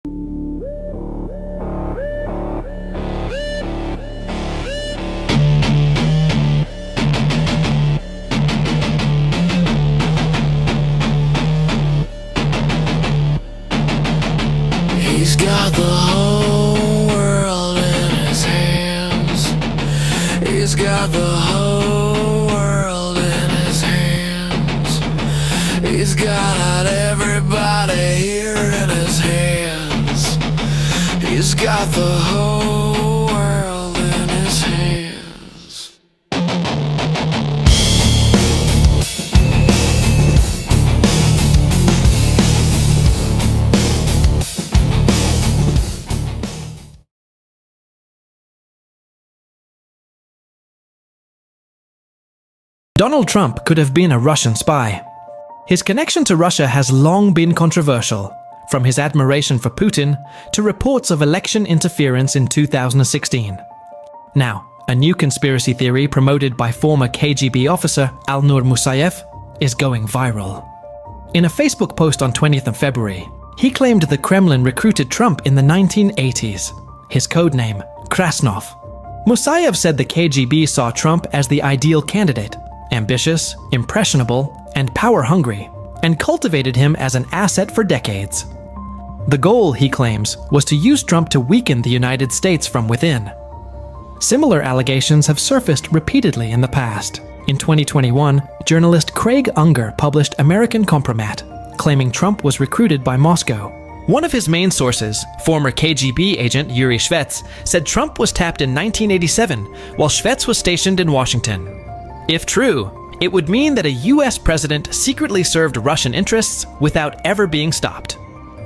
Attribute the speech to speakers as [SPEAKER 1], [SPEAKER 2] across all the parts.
[SPEAKER 1] He's got the whole world in his hands. He's got the whole world in his hands. He's got everybody here in his hands. He's got the whole world in his hands.
[SPEAKER 2] Donald Trump could have been a Russian spy. His connection to Russia has long been controversial, from his admiration for Putin to reports of election interference in 2016. Now, a new conspiracy theory promoted by former KGB officer Alnur Musayev is going viral. In a Facebook post on 20th of February, he claimed the Kremlin recruited Trump in the 1980s, his codename Krasnov. Musayev said the KGB saw Trump as the ideal candidate, ambitious, impressionable, and power-hungry, and cultivated him as an asset for decades. The goal, he claims, was to use Trump to weaken the United States from within. Similar allegations have surfaced repeatedly in the past. In 2021, journalist Craig Unger published American Compromat, claiming Trump was recruited by Moscow. One of his main sources, former KGB agent Yuri Shvets, said Trump was tapped in 1987 while Shvets was stationed in Washington. If true, it would mean that a US president secretly served Russian interests without ever being stopped.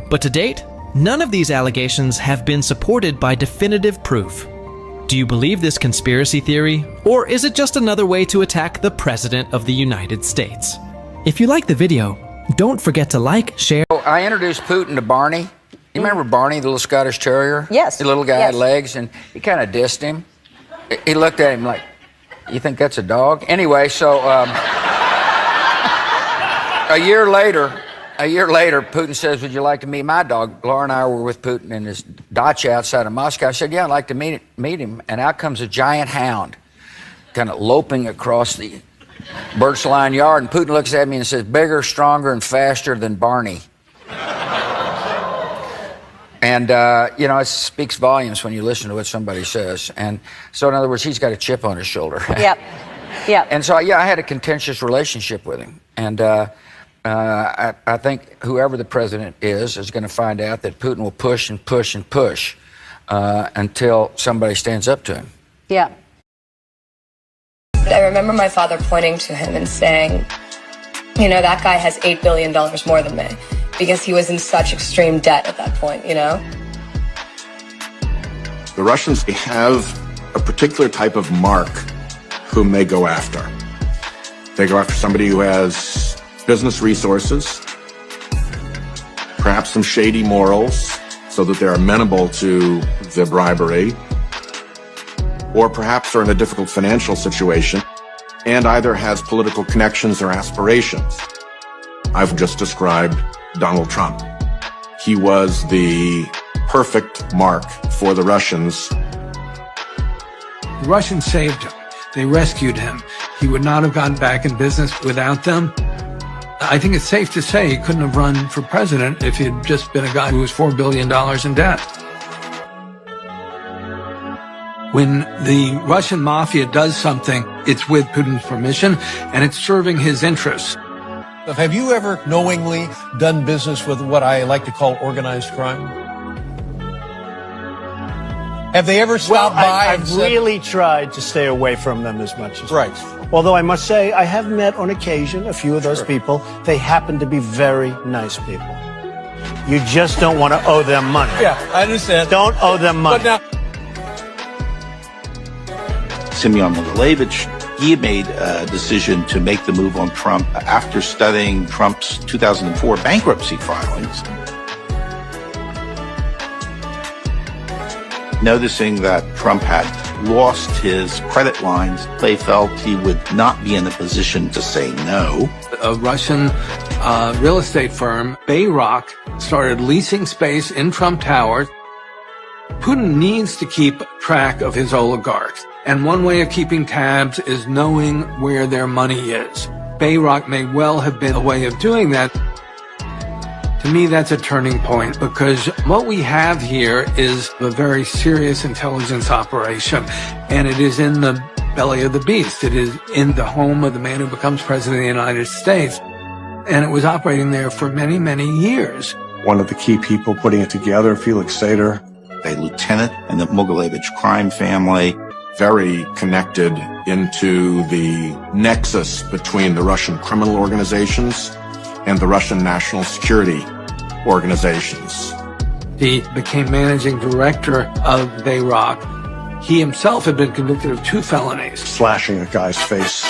[SPEAKER 2] But to date, none of these allegations have been supported by definitive proof. Do you believe this conspiracy theory, or is it just another way to attack the President of the United States? If you like the video, don't forget to like, share.
[SPEAKER 3] I introduced Putin to Barney. You remember Barney, the little Scottish Terrier?
[SPEAKER 4] Yes.
[SPEAKER 3] The little guy
[SPEAKER 4] Yes.
[SPEAKER 3] had legs, and he kind of dissed him. He looked at him like, you think that's a dog? Anyway, so a year later, Putin says, would you like to meet my dog? Laura and I were with Putin in his dacha outside of Moscow. I said, yeah, I'd like to meet him. And out comes a giant hound, kind of loping across the Birchline yard. And Putin looks at me and says, bigger, stronger, and faster than Barney. And, it speaks volumes when you listen to what somebody says. And so, in other words, he's got a chip on his shoulder.
[SPEAKER 4] Yep. Yep.
[SPEAKER 3] And so, yeah, I had a contentious relationship with him. And I think whoever the president is going to find out that Putin will push and push and push until somebody stands up to him.
[SPEAKER 4] Yeah.
[SPEAKER 5] I remember my father pointing to him and saying, that guy has $8 billion more than me, because he was in such extreme debt at that point,
[SPEAKER 6] The Russians have a particular type of mark whom they go after. They go after somebody who has business resources, perhaps some shady morals, so that they're amenable to the bribery, or perhaps are in a difficult financial situation and either has political connections or aspirations. I've just described Donald Trump. He was the perfect mark for the Russians.
[SPEAKER 7] The Russians saved him. They rescued him. He would not have gotten back in business without them. I think it's safe to say he couldn't have run for president if he'd just been a guy who was $4 billion in debt. When the Russian mafia does something, it's with Putin's permission, and it's serving his interests.
[SPEAKER 8] Have you ever knowingly done business with what I like to call organized crime? Have they ever stopped by?
[SPEAKER 9] I've really tried to stay away from them as much as
[SPEAKER 8] Right.
[SPEAKER 9] possible. Although I must say, I have met on occasion a few of those people. They happen to be very nice people. You just don't want to owe them money.
[SPEAKER 8] Yeah, I understand.
[SPEAKER 9] Don't owe them money.
[SPEAKER 8] But now,
[SPEAKER 10] Simeon Mogilevich, he made a decision to make the move on Trump after studying Trump's 2004 bankruptcy filings. Noticing that Trump had lost his credit lines, they felt he would not be in a position to say no.
[SPEAKER 7] A Russian real estate firm, Bayrock, started leasing space in Trump Towers. Putin needs to keep track of his oligarchs, and one way of keeping tabs is knowing where their money is. Bayrock may well have been a way of doing that. To me, that's a turning point, because what we have here is a very serious intelligence operation, and it is in the belly of the beast. It is in the home of the man who becomes president of the United States, and it was operating there for many, many years.
[SPEAKER 6] One of the key people putting it together, Felix Sater,
[SPEAKER 10] A lieutenant in the Mogilevich crime family.
[SPEAKER 6] very connected into the nexus between the Russian criminal organizations and the Russian national security organizations.
[SPEAKER 7] He became managing director of Bayrock. He himself had been convicted of 2 felonies.
[SPEAKER 6] Slashing a guy's face.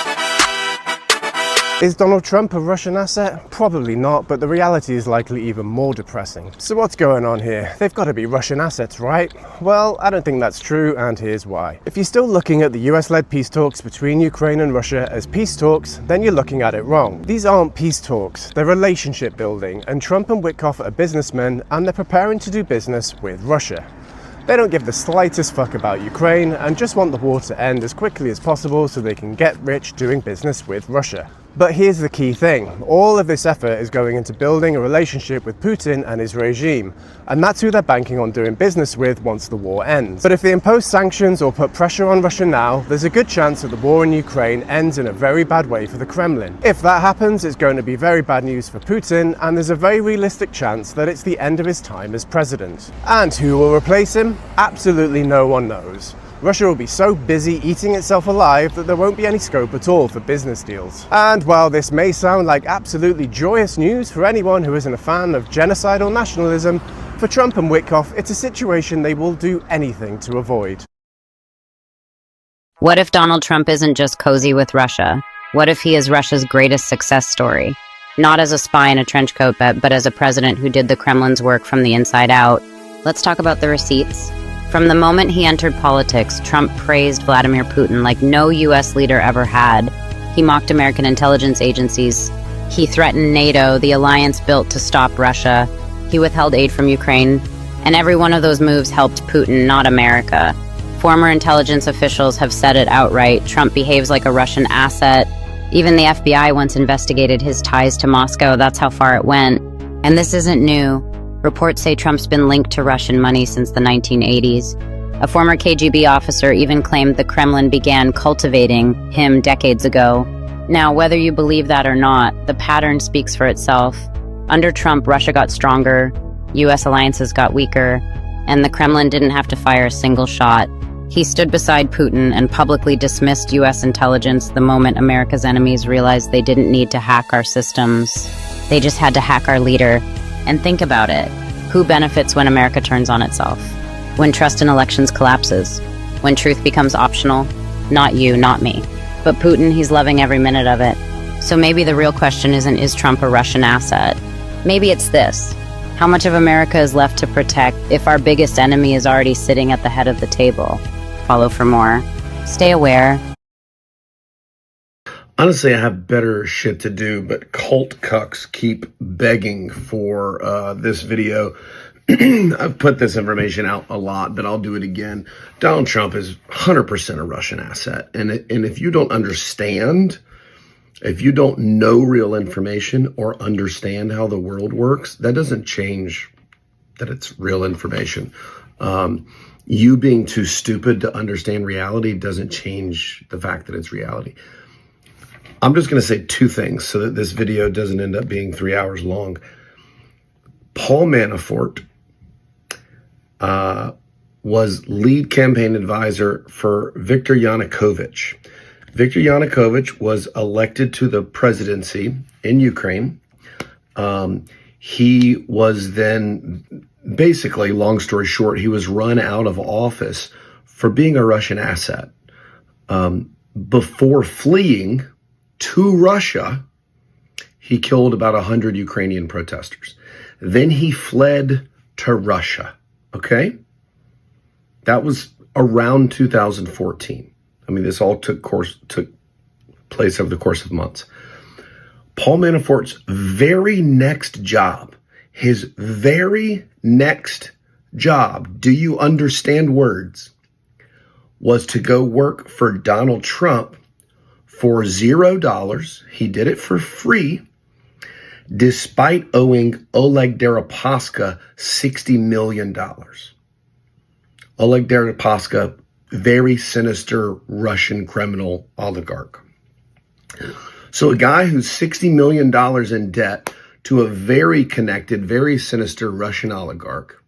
[SPEAKER 4] Is Donald Trump a Russian asset? Probably not, but the reality is likely even more depressing. So what's going on here? They've got to be Russian assets, right? Well, I don't think that's true, and here's why. If you're still looking at the US-led peace talks between Ukraine and Russia as peace talks, then you're looking at it wrong. These aren't peace talks, they're relationship building, and Trump and Witkoff are businessmen, and they're preparing to do business with Russia. They don't give the slightest fuck about Ukraine, and just want the war to end as quickly as possible so they can get rich doing business with Russia. But here's the key thing. All of this effort is going into building a relationship with Putin and his regime, and that's who they're banking on doing business with once the war ends. But if they impose sanctions or put pressure on Russia now, there's a good chance that the war in Ukraine ends in a very bad way for the Kremlin. If that happens, it's going to be very bad news for Putin, and there's a very realistic chance that it's the end of his time as president. And who will replace him? Absolutely no one knows. Russia will be so busy eating itself alive that there won't be any scope at all for business deals. And while this may sound like absolutely joyous news for anyone who isn't a fan of genocidal nationalism, for Trump and Witkoff, it's a situation they will do anything to avoid.
[SPEAKER 11] What if Donald Trump isn't just cozy with Russia? What if he is Russia's greatest success story? Not as a spy in a trench coat, but as a president who did the Kremlin's work from the inside out. Let's talk about the receipts. From the moment he entered politics, Trump praised Vladimir Putin like no US leader ever had. He mocked American intelligence agencies. He threatened NATO, the alliance built to stop Russia. He withheld aid from Ukraine. And every one of those moves helped Putin, not America. Former intelligence officials have said it outright. Trump behaves like a Russian asset. Even the FBI once investigated his ties to Moscow. That's how far it went. And this isn't new. Reports say Trump's been linked to Russian money since the 1980s. A former KGB officer even claimed the Kremlin began cultivating him decades ago. Now, whether you believe that or not, the pattern speaks for itself. Under Trump, Russia got stronger, US alliances got weaker, and the Kremlin didn't have to fire a single shot. He stood beside Putin and publicly dismissed US intelligence the moment America's enemies realized they didn't need to hack our systems. They just had to hack our leader. And think about it. Who benefits when America turns on itself? When trust in elections collapses? When truth becomes optional? Not you, not me. But Putin, he's loving every minute of it. So maybe the real question isn't, is Trump a Russian asset? Maybe it's this. How much of America is left to protect if our biggest enemy is already sitting at the head of the table? Follow for more. Stay aware.
[SPEAKER 12] Honestly, I have better shit to do, but cult cucks keep begging for this video. I've put this information out a lot, but I'll do it again. Donald Trump is 100% a Russian asset. And if you don't understand, if you don't know real information or understand how the world works, that doesn't change that it's real information. You being too stupid to understand reality doesn't change the fact that it's reality. I'm just going to say 2 things so that this video doesn't end up being 3 hours long. Paul Manafort was lead campaign advisor for Viktor Yanukovych. Viktor Yanukovych was elected to the presidency in Ukraine. He was then, basically, long story short, he was run out of office for being a Russian asset. Before fleeing to Russia, he killed about 100 Ukrainian protesters. Then he fled to Russia, okay? That was around 2014. I mean, this all took place over the course of months. Paul Manafort's very next job, his very next job, do you understand words, was to go work for Donald Trump for $0. He did it for free, despite owing Oleg Deripaska $60 million. Oleg Deripaska, very sinister Russian criminal oligarch. So a guy who's $60 million in debt to a very connected, very sinister Russian oligarch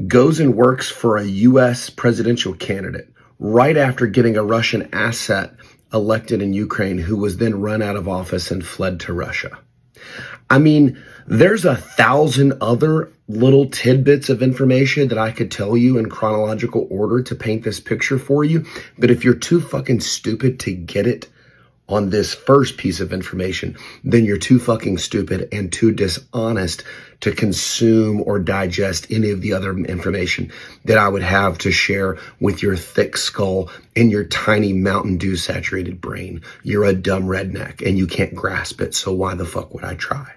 [SPEAKER 12] goes and works for a U.S. presidential candidate right after getting a Russian asset elected in Ukraine, who was then run out of office and fled to Russia. I mean, there's 1,000 other little tidbits of information that I could tell you in chronological order to paint this picture for you. But if you're too fucking stupid to get it on this first piece of information, then you're too fucking stupid and too dishonest to consume or digest any of the other information that I would have to share with your thick skull and your tiny Mountain Dew saturated brain. You're a dumb redneck and you can't grasp it, so why the fuck would I try?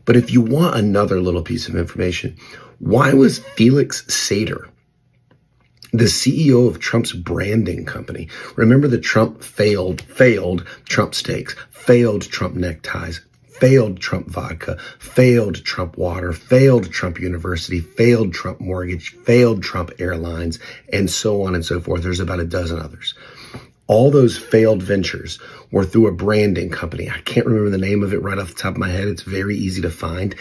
[SPEAKER 12] But if you want another little piece of information, why was Felix Sater, the CEO of Trump's branding company? Remember the Trump failed Trump steaks, failed Trump neckties, failed Trump vodka, failed Trump water, failed Trump University, failed Trump mortgage, failed Trump airlines, and so on and so forth. There's about a dozen others. All those failed ventures were through a branding company. I can't remember the name of it right off the top of my head. It's very easy to find.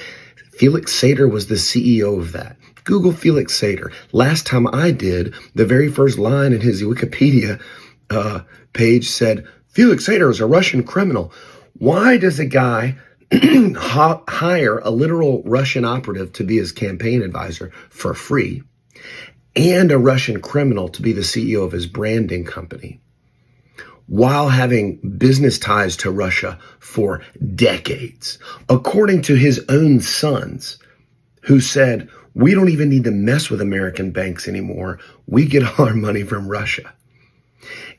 [SPEAKER 12] Felix Sater was the CEO of that. Google Felix Sater. Last time I did, the very first line in his Wikipedia page said, Felix Sater is a Russian criminal. Why does a guy hire a literal Russian operative to be his campaign advisor for free and a Russian criminal to be the CEO of his branding company, while having business ties to Russia for decades, according to his own sons, who said, we don't even need to mess with American banks anymore. We get our money from Russia.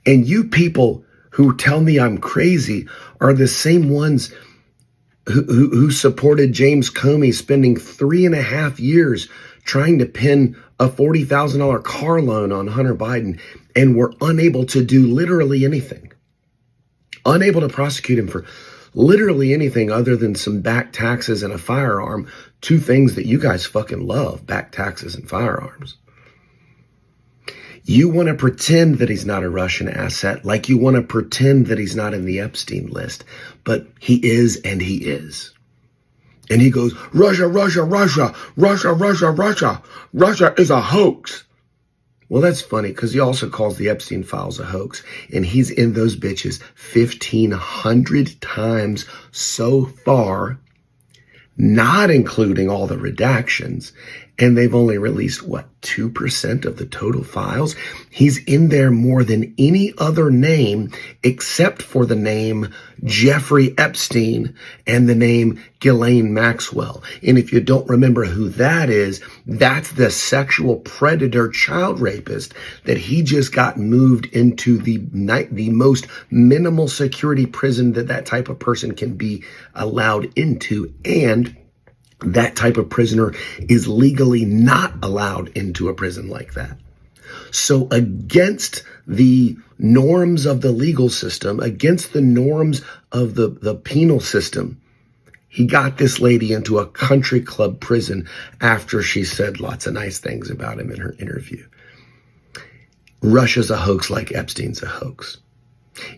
[SPEAKER 12] And you people who tell me I'm crazy are the same ones who supported James Comey spending 3.5 years trying to pin a $40,000 car loan on Hunter Biden and were unable to do literally anything. Unable to prosecute him for literally anything other than some back taxes and a firearm. Two things that you guys fucking love, back taxes and firearms. You want to pretend that he's not a Russian asset, like you want to pretend that he's not in the Epstein list, but he is, and he is. And he goes, Russia, Russia, Russia, Russia, Russia, Russia. Russia is a hoax. Well, that's funny because he also calls the Epstein files a hoax, and he's in those bitches 1,500 times so far, not including all the redactions. And they've only released, 2% of the total files? He's in there more than any other name except for the name Jeffrey Epstein and the name Ghislaine Maxwell. And if you don't remember who that is, that's the sexual predator child rapist that he just got moved into the most minimal security prison that type of person can be allowed into. And that type of prisoner is legally not allowed into a prison like that. So against the norms of the legal system, against the norms of the penal system, he got this lady into a country club prison after she said lots of nice things about him in her interview. Russia's a hoax like Epstein's a hoax.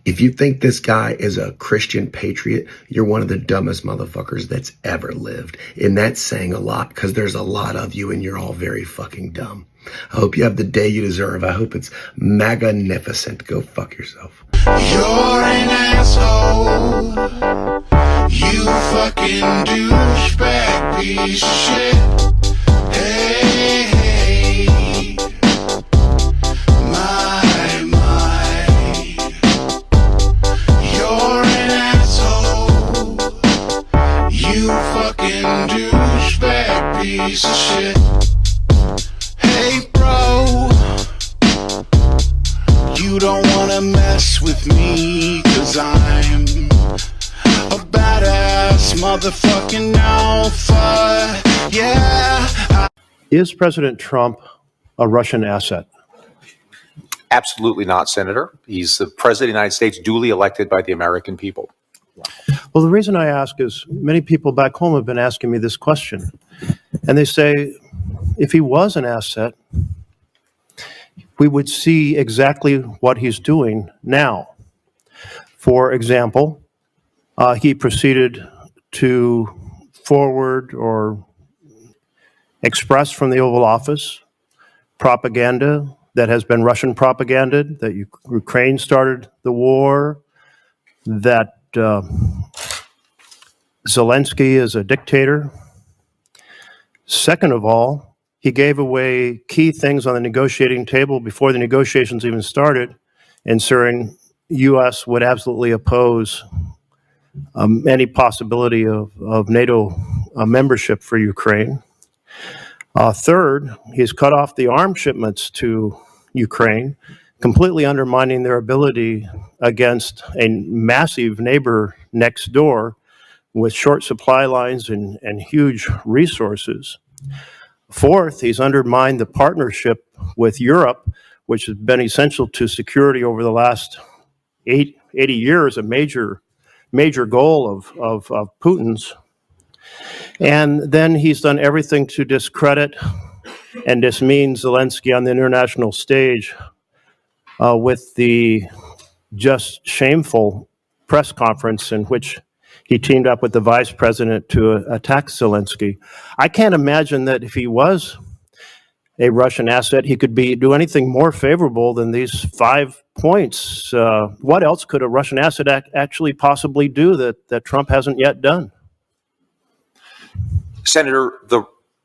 [SPEAKER 12] If you think this guy is a Christian patriot, you're one of the dumbest motherfuckers that's ever lived. And that's saying a lot because there's a lot of you and you're all very fucking dumb. I hope you have the day you deserve. I hope it's magnificent. Go fuck yourself.
[SPEAKER 1] You're an asshole. You fucking douchebag piece of shit. Hey, hey. My. You're an asshole. You fucking douchebag piece of shit. Hey, bro. You don't wanna mess with me, 'cause I'm a badass this motherfucking alpha. Yeah.
[SPEAKER 9] Is President Trump a Russian asset?
[SPEAKER 13] Absolutely not, Senator. He's the president of the United States, duly elected by the American people.
[SPEAKER 9] Well, the reason I ask is many people back home have been asking me this question. And they say, if he was an asset, we would see exactly what he's doing now. For example, he proceeded to forward or express from the Oval Office propaganda that has been Russian propaganda, that Ukraine started the war, that Zelensky is a dictator. Second of all, he gave away key things on the negotiating table before the negotiations even started, ensuring U.S. would absolutely oppose any possibility of NATO membership for Ukraine. Third, he's cut off the arms shipments to Ukraine, completely undermining their ability against a massive neighbor next door with short supply lines and huge resources. Fourth, he's undermined the partnership with Europe, which has been essential to security over the last 80 years, a major goal of Putin's. And then he's done everything to discredit and dismean Zelensky on the international stage with the just shameful press conference in which he teamed up with the vice president to attack Zelensky. I can't imagine that if he was a Russian asset, he could do anything more favorable than these 5 points. What else could a Russian asset actually possibly do that Trump hasn't yet done?
[SPEAKER 13] Senator,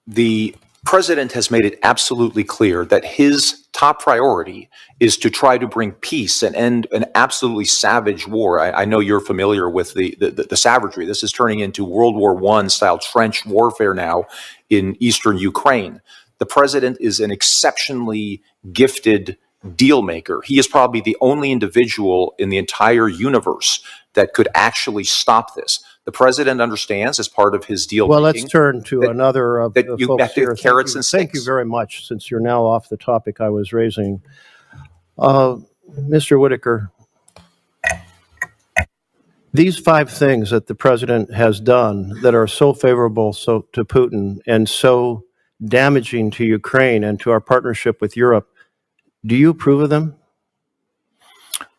[SPEAKER 13] the president has made it absolutely clear that his top priority is to try to bring peace and end an absolutely savage war. I know you're familiar with the savagery. This is turning into World War I style trench warfare now in eastern Ukraine. The president is an exceptionally gifted deal maker. He is probably the only individual in the entire universe that could actually stop this. The president understands, as part of his deal.
[SPEAKER 9] Well, let's turn to another of the
[SPEAKER 13] you
[SPEAKER 9] folks
[SPEAKER 13] have to
[SPEAKER 9] here.
[SPEAKER 13] have carrots and sticks.
[SPEAKER 9] Thank you very much, since you're now off the topic I was raising. Mr. Whitaker, these 5 things that the president has done that are so favorable to Putin and so damaging to Ukraine and to our partnership with Europe, do you approve of them?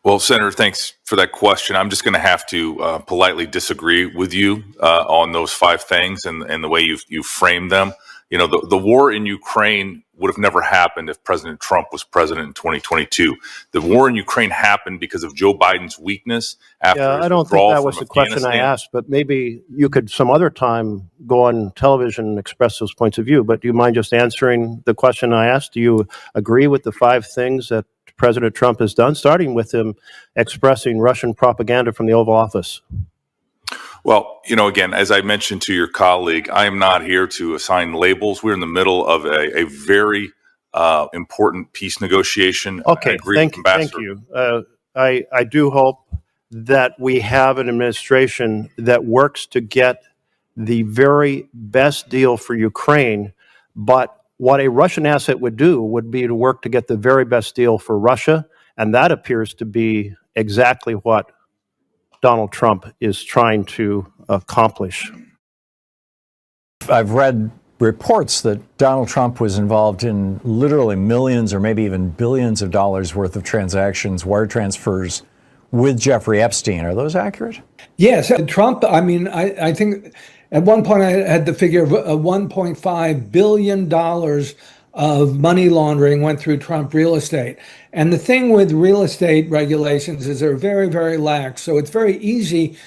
[SPEAKER 14] Well, Senator, thanks for that question. I'm just going to have to politely disagree with you on those 5 things and the way you've framed them. You know, the war in Ukraine would have never happened if President Trump was president in 2022. The war in Ukraine happened because of Joe Biden's weakness after his
[SPEAKER 9] I don't think
[SPEAKER 14] withdrawal
[SPEAKER 9] that was
[SPEAKER 14] from
[SPEAKER 9] the question I asked, but maybe you could some other time go on television and express those points of view. But do you mind just answering the question I asked? Do you agree with the 5 things that President Trump has done, starting with him expressing Russian propaganda from the Oval Office?
[SPEAKER 14] Well, you know, again, as I mentioned to your colleague, I am not here to assign labels. We're in the middle of a very important peace negotiation.
[SPEAKER 9] Okay, thank you. I do hope that we have an administration that works to get the very best deal for Ukraine, but what a Russian asset would do would be to work to get the very best deal for Russia, and that appears to be exactly what Donald Trump is trying to accomplish.
[SPEAKER 15] I've read reports that Donald Trump was involved in literally millions or maybe even billions of dollars worth of transactions, wire transfers with Jeffrey Epstein. Are those accurate?
[SPEAKER 7] Yes. Trump, I mean, I think at one point I had the figure of $1.5 billion of money laundering went through Trump real estate. And the thing with real estate regulations is they're very, very lax. So it's very easy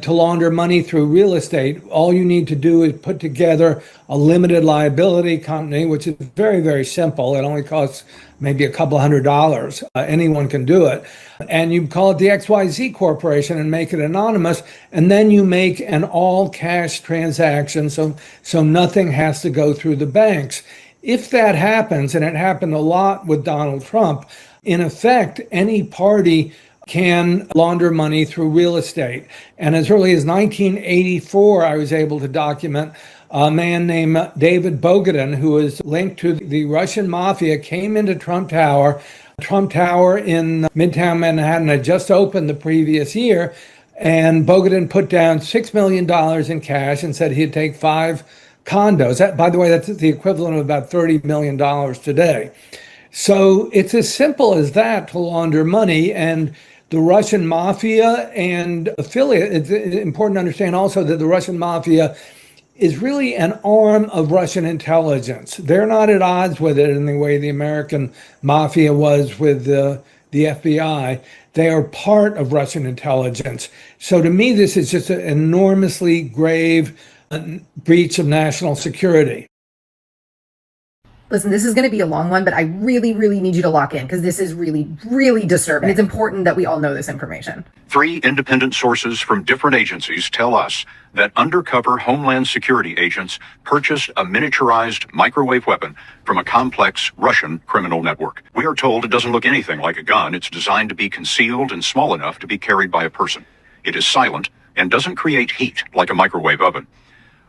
[SPEAKER 7] to launder money through real estate. All you need to do is put together a limited liability company, which is very, very simple. It only costs maybe a couple $100. Anyone can do it. And you call it the XYZ Corporation and make it anonymous. And then you make an all cash transaction. So nothing has to go through the banks. If that happens, and it happened a lot with Donald Trump, in effect, any party can launder money through real estate. And as early as 1984, I was able to document a man named David Bogatin, who is linked to the Russian mafia, came into Trump Tower. Trump Tower in Midtown Manhattan had just opened the previous year, and Bogatin put down $6 million in cash and said he'd take 5 condos. That, by the way, that's the equivalent of about $30 million today. So it's as simple as that to launder money. And the Russian mafia and affiliate, it's important to understand also that the Russian mafia is really an arm of Russian intelligence. They're not at odds with it in the way the American mafia was with the FBI. They are part of Russian intelligence. So to me, this is just an enormously grave breach of national security.
[SPEAKER 16] Listen, this is going to be a long one, but I really, really need you to lock in because this is really, really disturbing. It's important that we all know this information.
[SPEAKER 17] 3 independent sources from different agencies tell us that undercover Homeland Security agents purchased a miniaturized microwave weapon from a complex Russian criminal network. We are told it doesn't look anything like a gun. It's designed to be concealed and small enough to be carried by a person. It is silent and doesn't create heat like a microwave oven.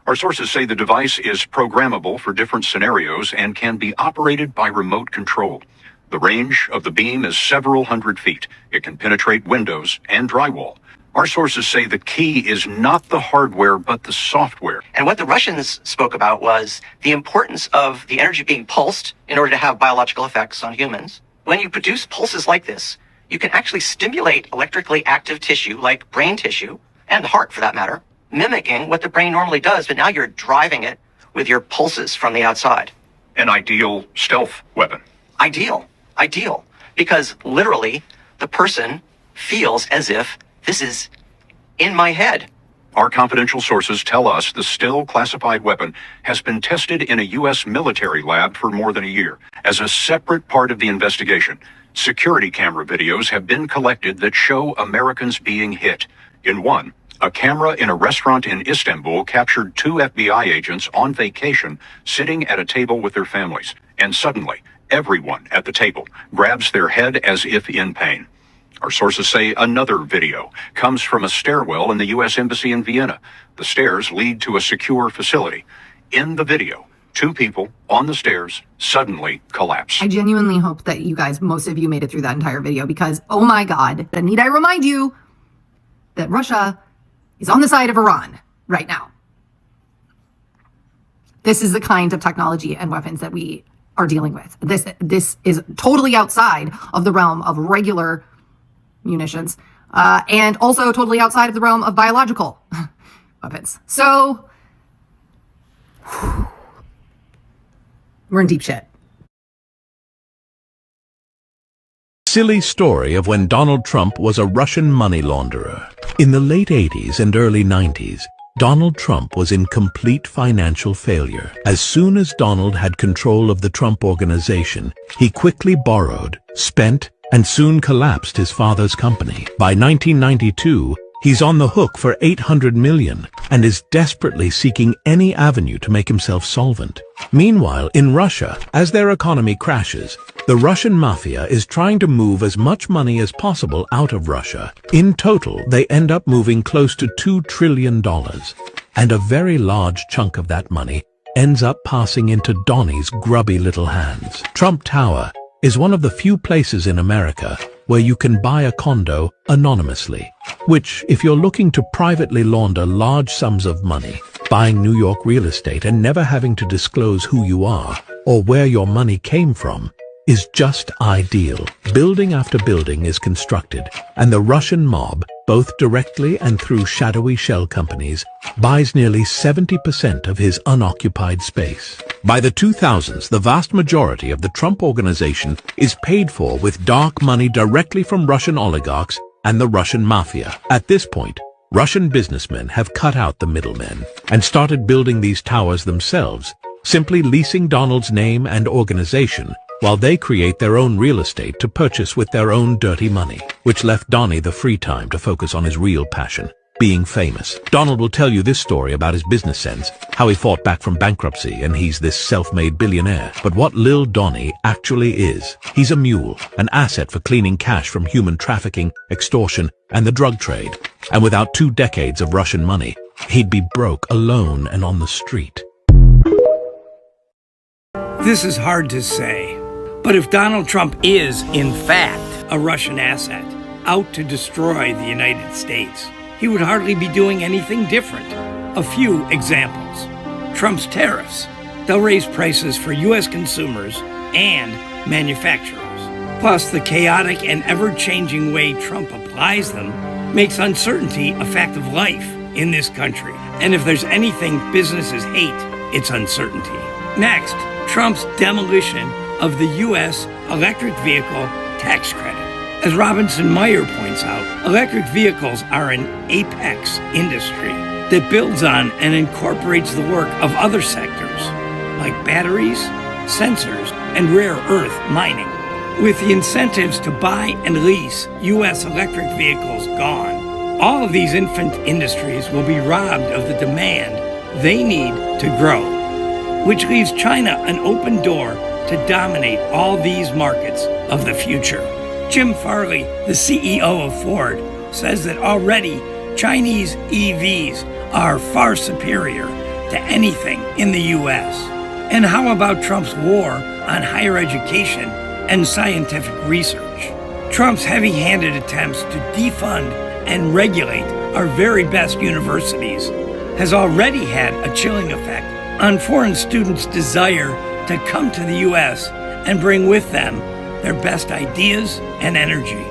[SPEAKER 17] Our sources say the device is programmable for different scenarios and can be operated by remote control. The range of the beam is several hundred feet. It can penetrate windows and drywall. Our sources say the key is not the hardware, but the software.
[SPEAKER 18] And what the Russians spoke about was the importance of the energy being pulsed in order to have biological effects on humans. When you produce pulses like this, you can actually stimulate electrically active tissue, like brain tissue, and the heart for that matter, mimicking what the brain normally does, but now you're driving it with your pulses from the outside.
[SPEAKER 17] An ideal stealth weapon.
[SPEAKER 18] Ideal, because literally the person feels as if this is in my head.
[SPEAKER 17] Our confidential sources tell us the still classified weapon has been tested in a U.S. military lab for more than a year. As a separate part of the investigation, security camera videos have been collected that show Americans being hit. In one, a camera in a restaurant in Istanbul captured 2 FBI agents on vacation sitting at a table with their families. And suddenly, everyone at the table grabs their head as if in pain. Our sources say another video comes from a stairwell in the U.S. Embassy in Vienna. The stairs lead to a secure facility. In the video, 2 people on the stairs suddenly collapse.
[SPEAKER 16] I genuinely hope that you guys, most of you, made it through that entire video because, oh my God, need I remind you that Russia is on the side of Iran right now. This is the kind of technology and weapons that we are dealing with. This is totally outside of the realm of regular munitions, and also totally outside of the realm of biological weapons. So we're in deep shit.
[SPEAKER 19] Silly story of when Donald Trump was a Russian money launderer. In the late 80s and early 90s, Donald Trump was in complete financial failure. As soon as Donald had control of the Trump Organization, he quickly borrowed, spent, and soon collapsed his father's company. By 1992, he's on the hook for $800 million and is desperately seeking any avenue to make himself solvent. Meanwhile, in Russia, as their economy crashes, the Russian mafia is trying to move as much money as possible out of Russia. In total, they end up moving close to $2 trillion, and a very large chunk of that money ends up passing into Donnie's grubby little hands. Trump Tower is one of the few places in America where you can buy a condo anonymously, which, if you're looking to privately launder large sums of money, buying New York real estate and never having to disclose who you are or where your money came from, is just ideal. Building after building is constructed, and the Russian mob, both directly and through shadowy shell companies, buys nearly 70% of his unoccupied space. By the 2000s, the vast majority of the Trump Organization is paid for with dark money directly from Russian oligarchs and the Russian mafia. At this point, Russian businessmen have cut out the middlemen and started building these towers themselves, simply leasing Donald's name and organization while they create their own real estate to purchase with their own dirty money, which left Donnie the free time to focus on his real passion, being famous. Donald will tell you this story about his business sense, how he fought back from bankruptcy and he's this self-made billionaire. But what Lil Donnie actually is, he's a mule, an asset for cleaning cash from human trafficking, extortion, and the drug trade. And without 2 decades of Russian money, he'd be broke, alone, and on the street.
[SPEAKER 20] This is hard to say, but if Donald Trump is, in fact, a Russian asset, out to destroy the United States, he would hardly be doing anything different. A few examples. Trump's tariffs. They'll raise prices for U.S. consumers and manufacturers. Plus, the chaotic and ever-changing way Trump applies them makes uncertainty a fact of life in this country. And if there's anything businesses hate, it's uncertainty. Next, Trump's demolition of the U.S. electric vehicle tax credit. As Robinson Meyer points out, electric vehicles are an apex industry that builds on and incorporates the work of other sectors, like batteries, sensors, and rare earth mining. With the incentives to buy and lease U.S. electric vehicles gone, all of these infant industries will be robbed of the demand they need to grow, which leaves China an open door to dominate all these markets of the future. Jim Farley, the CEO of Ford, says that already Chinese EVs are far superior to anything in the U.S. And how about Trump's war on higher education and scientific research? Trump's heavy-handed attempts to defund and regulate our very best universities has already had a chilling effect on foreign students' desire to come to the U.S. and bring with them their best ideas and energy.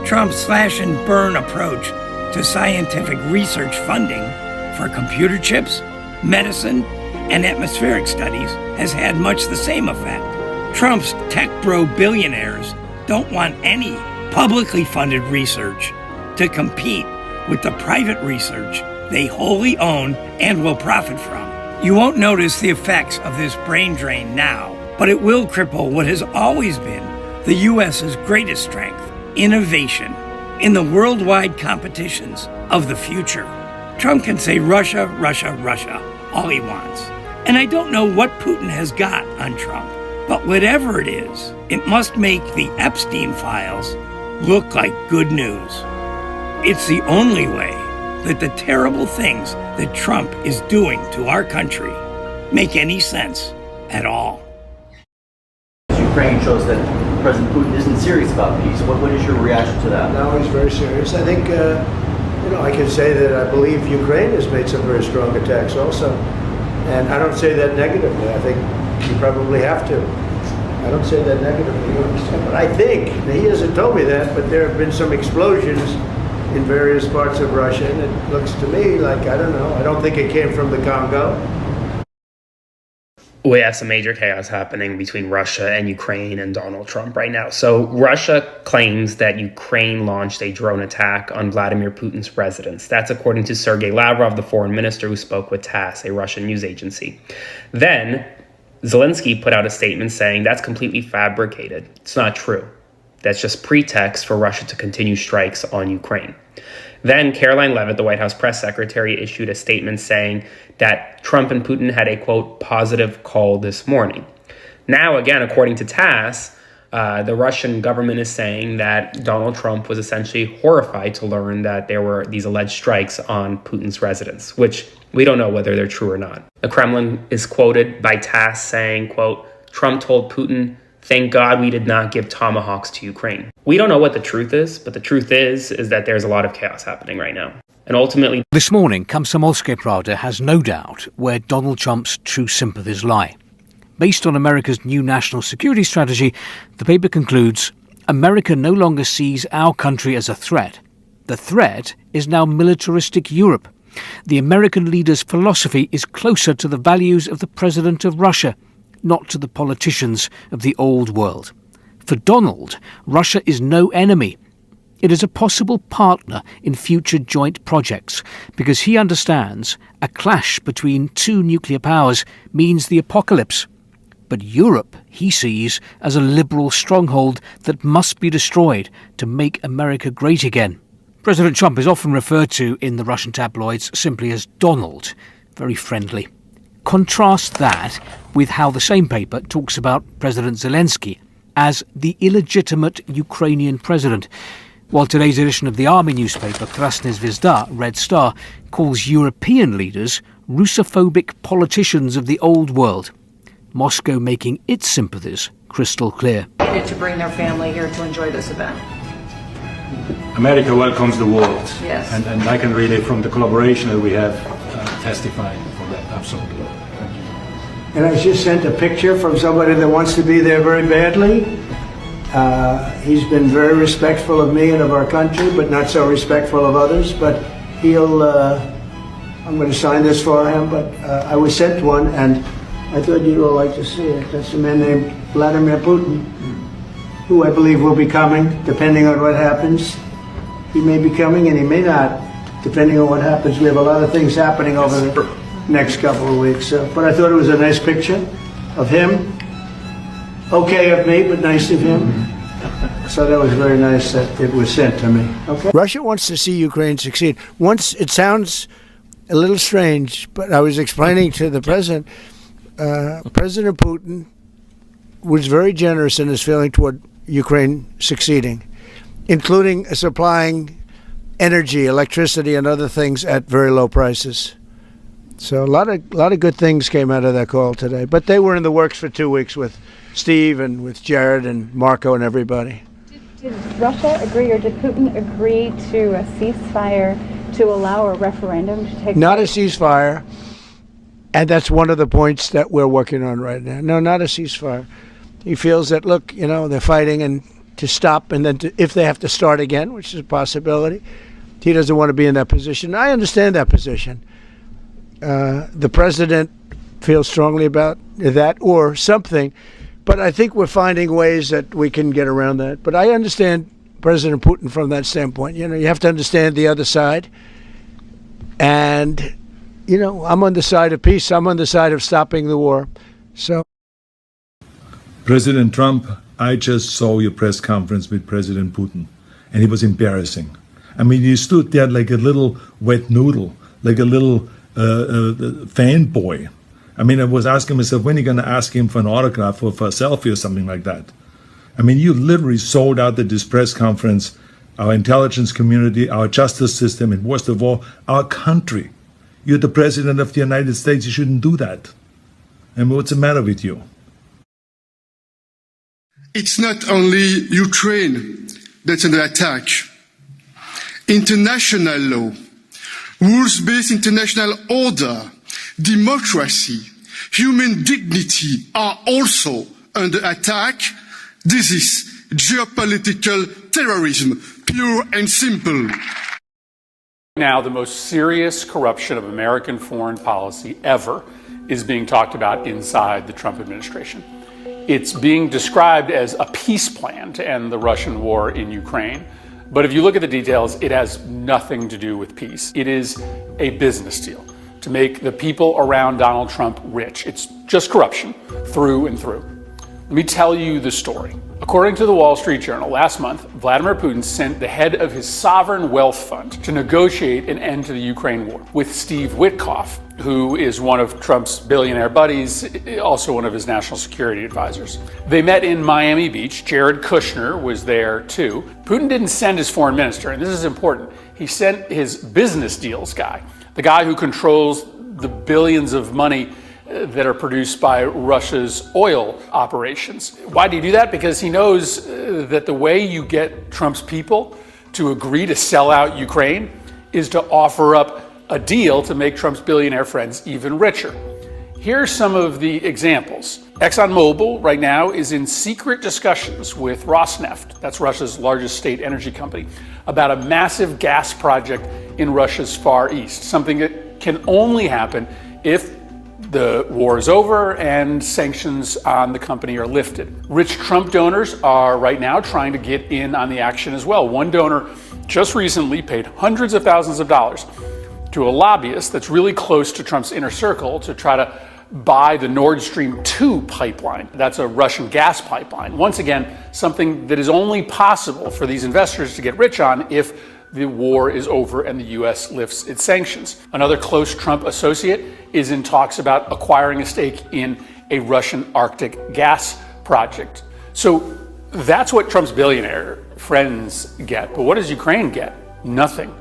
[SPEAKER 20] Trump's slash and burn approach to scientific research funding for computer chips, medicine, and atmospheric studies has had much the same effect. Trump's tech bro billionaires don't want any publicly funded research to compete with the private research they wholly own and will profit from. You won't notice the effects of this brain drain now, but it will cripple what has always been the U.S.'s greatest strength, innovation, in the worldwide competitions of the future. Trump can say Russia, Russia, Russia all he wants. And I don't know what Putin has got on Trump, but whatever it is, it must make the Epstein files look like good news. It's the only way that the terrible things that Trump is doing to our country make any sense at all.
[SPEAKER 21] Ukraine shows that President Putin isn't serious about peace. What is your reaction to that?
[SPEAKER 22] No, he's very serious. I think, I can say that I believe Ukraine has made some very strong attacks also. And I don't say that negatively. I think you probably have to. I don't say that negatively, you understand? But I think, he hasn't told me that, but there have been some explosions in various parts of Russia, and it looks to me like, I don't know, I don't think it came from the Congo.
[SPEAKER 23] We have some major chaos happening between Russia and Ukraine and Donald Trump right now. So Russia claims that Ukraine launched a drone attack on Vladimir Putin's residence. That's according to Sergei Lavrov, the foreign minister who spoke with TASS, a Russian news agency. Then Zelensky put out a statement saying that's completely fabricated. It's not true. That's just pretext for Russia to continue strikes on Ukraine. Then Caroline Leavitt, the White House press secretary, issued a statement saying that Trump and Putin had a, quote, positive call this morning. Now, again, according to TASS, the Russian government is saying that Donald Trump was essentially horrified to learn that there were these alleged strikes on Putin's residence, which we don't know whether they're true or not. The Kremlin is quoted by TASS saying, quote, Trump told Putin, thank God we did not give tomahawks to Ukraine. We don't know what the truth is, but the truth is that there's a lot of chaos happening right now. And ultimately,
[SPEAKER 24] this morning, Komsomolskaya Pravda has no doubt where Donald Trump's true sympathies lie. Based on America's new national security strategy, the paper concludes, America no longer sees our country as a threat. The threat is now militaristic Europe. The American leader's philosophy is closer to the values of the president of Russia, not to the politicians of the old world. For Donald, Russia is no enemy. It is a possible partner in future joint projects because he understands a clash between two nuclear powers means the apocalypse. But Europe he sees as a liberal stronghold that must be destroyed to make America great again. President Trump is often referred to in the Russian tabloids simply as Donald, very friendly. Contrast that with how the same paper talks about President Zelensky as the illegitimate Ukrainian president, while today's edition of the army newspaper Krasny Zvezda, Red Star, calls European leaders Russophobic politicians of the old world. Moscow making its sympathies crystal clear.
[SPEAKER 2] To bring their family here to enjoy this event.
[SPEAKER 3] America welcomes the world.
[SPEAKER 2] Yes.
[SPEAKER 3] And I can really, from the collaboration that we have, testify for that, absolutely.
[SPEAKER 22] And I just sent a picture from somebody that wants to be there very badly. He's been very respectful of me and of our country, but not so respectful of others. But he'll, I'm going to sign this for him, but I was sent one, and I thought you'd all like to see it. That's a man named Vladimir Putin, who I believe will be coming, depending on what happens. He may be coming and he may not, depending on what happens. We have a lot of things happening over the next couple of weeks. But I thought it was a nice picture of him. Okay of me, but nice of him. So that was very nice that it was sent to me. Okay. Russia wants to see Ukraine succeed. Once, it sounds a little strange, but I was explaining to the president, President Putin was very generous in his feeling toward Ukraine succeeding, including supplying energy, electricity, and other things at very low prices. So a lot of good things came out of that call today. But they were in the works for 2 weeks with Steve and with Jared and Marco and everybody.
[SPEAKER 5] Did Russia agree, or did Putin agree to a ceasefire to allow a referendum to take
[SPEAKER 22] Not a
[SPEAKER 5] place?
[SPEAKER 22] ceasefire, and that's one of the points that we're working on right now. No, not a ceasefire. He feels that, look, they're fighting and to stop, and then if they have to start again, which is a possibility, he doesn't want to be in that position. I understand that position. The president feels strongly about that or something, but I think we're finding ways that we can get around that. But I understand President Putin from that standpoint. You have to understand the other side. And, I'm on the side of peace. I'm on the side of stopping the war. So,
[SPEAKER 8] President Trump, I just saw your press conference with President Putin, and it was embarrassing. I mean, you stood there like a little wet noodle, like a little fanboy. I mean, I was asking myself, when are you going to ask him for an autograph or for a selfie or something like that? I mean, you literally sold out at this press conference our intelligence community, our justice system, and worst of all, our country. You're the president of the United States. You shouldn't do that. I mean, what's the matter with you?
[SPEAKER 25] It's not only Ukraine that's under attack. International law, rules-based international order, democracy, human dignity are also under attack. This is geopolitical terrorism, pure and simple.
[SPEAKER 26] Now, the most serious corruption of American foreign policy ever is being talked about inside the Trump administration. It's being described as a peace plan to end the Russian war in Ukraine. But if you look at the details, it has nothing to do with peace. It is a business deal to make the people around Donald Trump rich. It's just corruption through and through. Let me tell you the story. According to the Wall Street Journal, last month, Vladimir Putin sent the head of his sovereign wealth fund to negotiate an end to the Ukraine war with Steve Witkoff, who is one of Trump's billionaire buddies, also one of his national security advisors. They met in Miami Beach. Jared Kushner was there too. Putin didn't send his foreign minister, and this is important. He sent his business deals guy, the guy who controls the billions of money that are produced by Russia's oil operations. Why do you do that? Because he knows that the way you get Trump's people to agree to sell out Ukraine is to offer up a deal to make Trump's billionaire friends even richer. Here are some of the examples. ExxonMobil right now is in secret discussions with Rosneft, that's Russia's largest state energy company, about a massive gas project in Russia's Far East, something that can only happen if the war is over and sanctions on the company are lifted. Rich Trump donors are right now trying to get in on the action as well. One donor just recently paid hundreds of thousands of dollars to a lobbyist that's really close to Trump's inner circle to try to buy the Nord Stream 2 pipeline. That's a Russian gas pipeline. Once again, something that is only possible for these investors to get rich on if the war is over and the U.S. lifts its sanctions. Another close Trump associate is in talks about acquiring a stake in a Russian Arctic gas project. So that's what Trump's billionaire friends get. But what does Ukraine get? Nothing.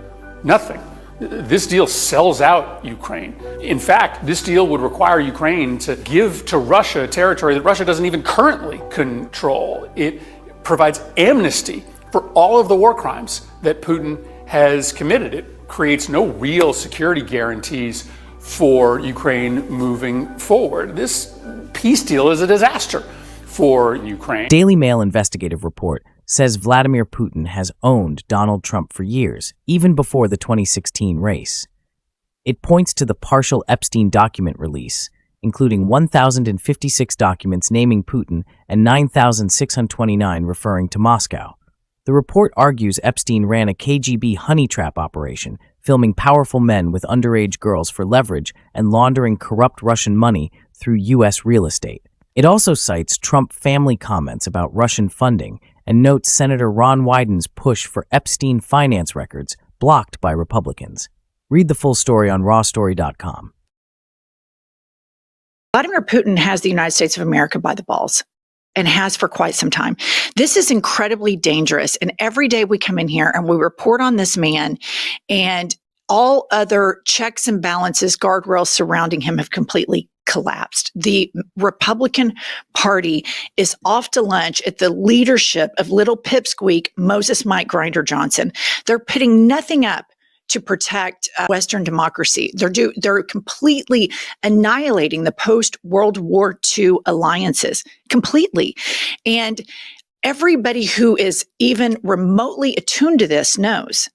[SPEAKER 26] Nothing. This deal sells out Ukraine. In fact, this deal would require Ukraine to give to Russia territory that Russia doesn't even currently control. It provides amnesty for all of the war crimes that Putin has committed. It creates no real security guarantees for Ukraine moving forward. This peace deal is a disaster for Ukraine.
[SPEAKER 1] Daily Mail investigative report says Vladimir Putin has owned Donald Trump for years, even before the 2016 race. It points to the partial Epstein document release, including 1,056 documents naming Putin and 9,629 referring to Moscow. The report argues Epstein ran a KGB honey trap operation, filming powerful men with underage girls for leverage and laundering corrupt Russian money through U.S. real estate. It also cites Trump family comments about Russian funding and notes Senator Ron Wyden's push for Epstein finance records blocked by Republicans. Read the full story on rawstory.com.
[SPEAKER 4] Vladimir Putin has the United States of America by the balls, and has for quite some time. This is incredibly dangerous. And every day we come in here and we report on this man, and all other checks and balances, guardrails surrounding him have completely collapsed. The Republican Party is off to lunch at the leadership of little pipsqueak Moses Mike Grinder Johnson. They're putting nothing up to protect Western democracy. They're completely annihilating the post-World War II alliances, completely. And everybody who is even remotely attuned to this knows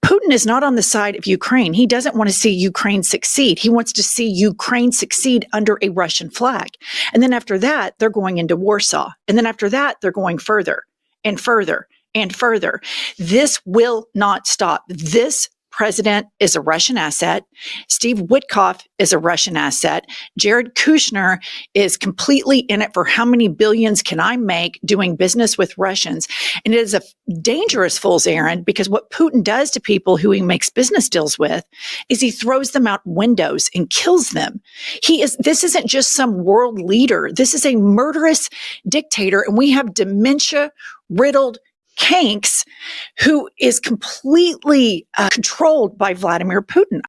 [SPEAKER 4] Putin is not on the side of Ukraine. He doesn't want to see Ukraine succeed. He wants to see Ukraine succeed under a Russian flag. And then after that, they're going into Warsaw. And then after that, they're going further and further and further. This will not stop. This president is a Russian asset. Steve Witkoff is a Russian asset. Jared Kushner is completely in it for how many billions can I make doing business with Russians. And it is a dangerous fool's errand, because what Putin does to people who he makes business deals with is he throws them out windows and kills them. This isn't just some world leader. This is a murderous dictator, and we have dementia-riddled Kanks who is completely controlled by Vladimir Putin.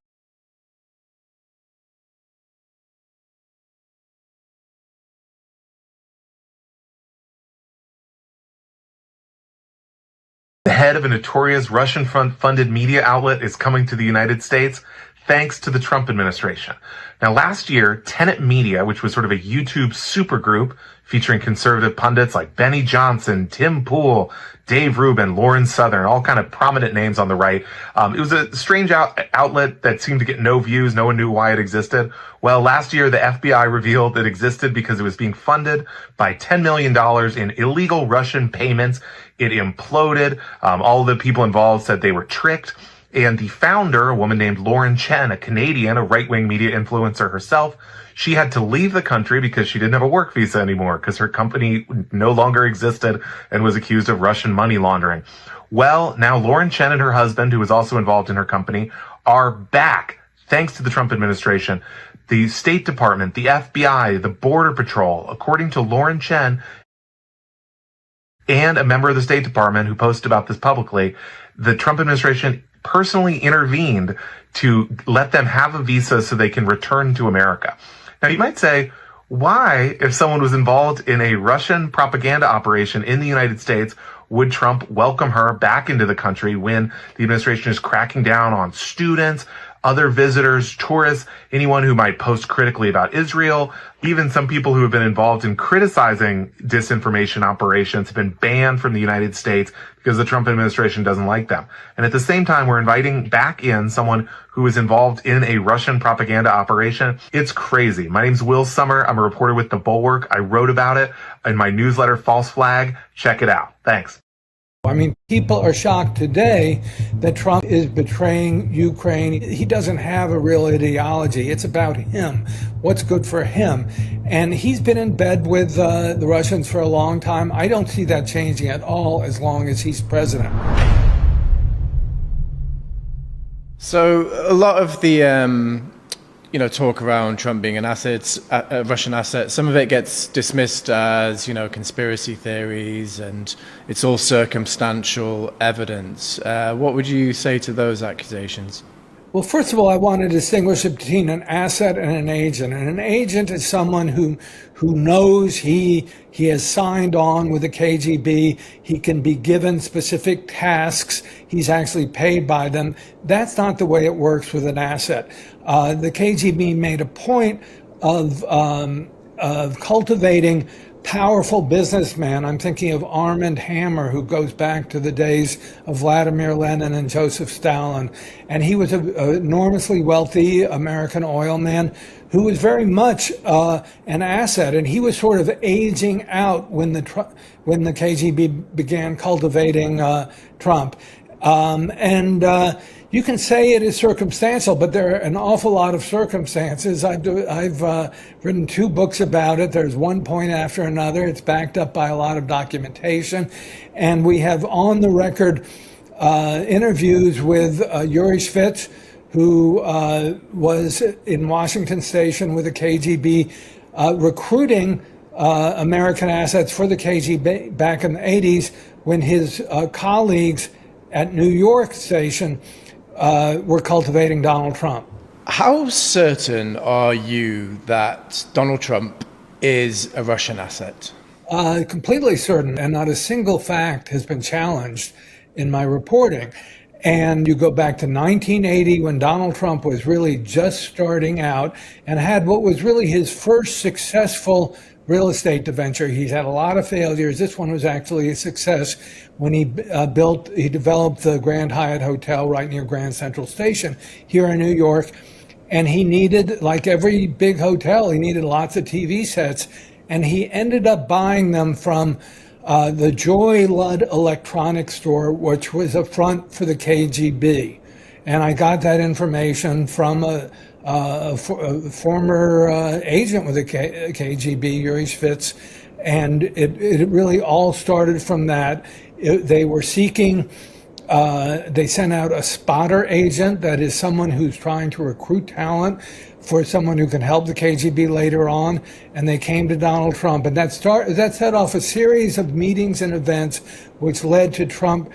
[SPEAKER 6] The head of a notorious Russian-funded media outlet is coming to the United States thanks to the Trump administration. Now, last year, Tenet Media, which was sort of a YouTube supergroup featuring conservative pundits like Benny Johnson, Tim Pool, Dave Rubin, Lauren Southern, all kind of prominent names on the right. It was a strange outlet that seemed to get no views. No one knew why it existed. Well, last year, the FBI revealed it existed because it was being funded by $10 million in illegal Russian payments. It imploded. All of the people involved said they were tricked. And the founder, a woman named Lauren Chen, a Canadian, a right-wing media influencer herself, she had to leave the country because she didn't have a work visa anymore because her company no longer existed and was accused of Russian money laundering. Well, now Lauren Chen and her husband, who was also involved in her company, are back thanks to the Trump administration. The State Department, the FBI, the Border Patrol, according to Lauren Chen and a member of the State Department who posted about this publicly, the Trump administration personally intervened to let them have a visa so they can return to America. Now, you might say, why, if someone was involved in a Russian propaganda operation in the United States, would Trump welcome her back into the country when the administration is cracking down on students, other visitors, tourists, anyone who might post critically about Israel? Even some people who have been involved in criticizing disinformation operations have been banned from the United States because the Trump administration doesn't like them. And at the same time, we're inviting back in someone who was involved in a Russian propaganda operation. It's crazy. My name's Will Sommer. I'm a reporter with The Bulwark. I wrote about it in my newsletter, False Flag. Check it out. Thanks.
[SPEAKER 7] I mean, people are shocked today that Trump is betraying Ukraine. He doesn't have a real ideology. It's about him, what's good for him. And he's been in bed with the Russians for a long time. I don't see that changing at all as long as he's president.
[SPEAKER 9] So a lot of the talk around Trump being a Russian asset, some of it gets dismissed as, conspiracy theories, and it's all circumstantial evidence. What would you say to those accusations?
[SPEAKER 10] Well, first of all, I want to distinguish between an asset and an agent. And an agent is someone who knows he has signed on with the KGB. He can be given specific tasks. He's actually paid by them. That's not the way it works with an asset. The KGB made a point of cultivating powerful businessman. I'm thinking of Armand Hammer, who goes back to the days of Vladimir Lenin and Joseph Stalin. And he was an enormously wealthy American oil man who was very much an asset. And he was sort of aging out when the KGB began cultivating Trump. You can say it is circumstantial, but there are an awful lot of circumstances. I've written 2 books about it. There's one point after another. It's backed up by a lot of documentation. And we have on the record interviews with Yuri Shvets, who was in Washington Station with the KGB, recruiting American assets for the KGB back in the 80s when his colleagues at New York Station were cultivating Donald Trump.
[SPEAKER 9] How certain are you that Donald Trump is a Russian asset?
[SPEAKER 10] Completely certain, and not a single fact has been challenged in my reporting. And you go back to 1980 when Donald Trump was really just starting out and had what was really his first successful real estate venture. He's had a lot of failures. This one was actually a success when he developed the Grand Hyatt Hotel right near Grand Central Station here in New York. And he needed, like every big hotel, he needed lots of TV sets. And he ended up buying them from the Joy Ludd Electronics Store, which was a front for the KGB. And I got that information from a former agent with the KGB, Yuri Shvets, and it really all started from that. They were seeking, they sent out a spotter agent, that is someone who's trying to recruit talent for someone who can help the KGB later on, and they came to Donald Trump, and that set off a series of meetings and events which led to Trump's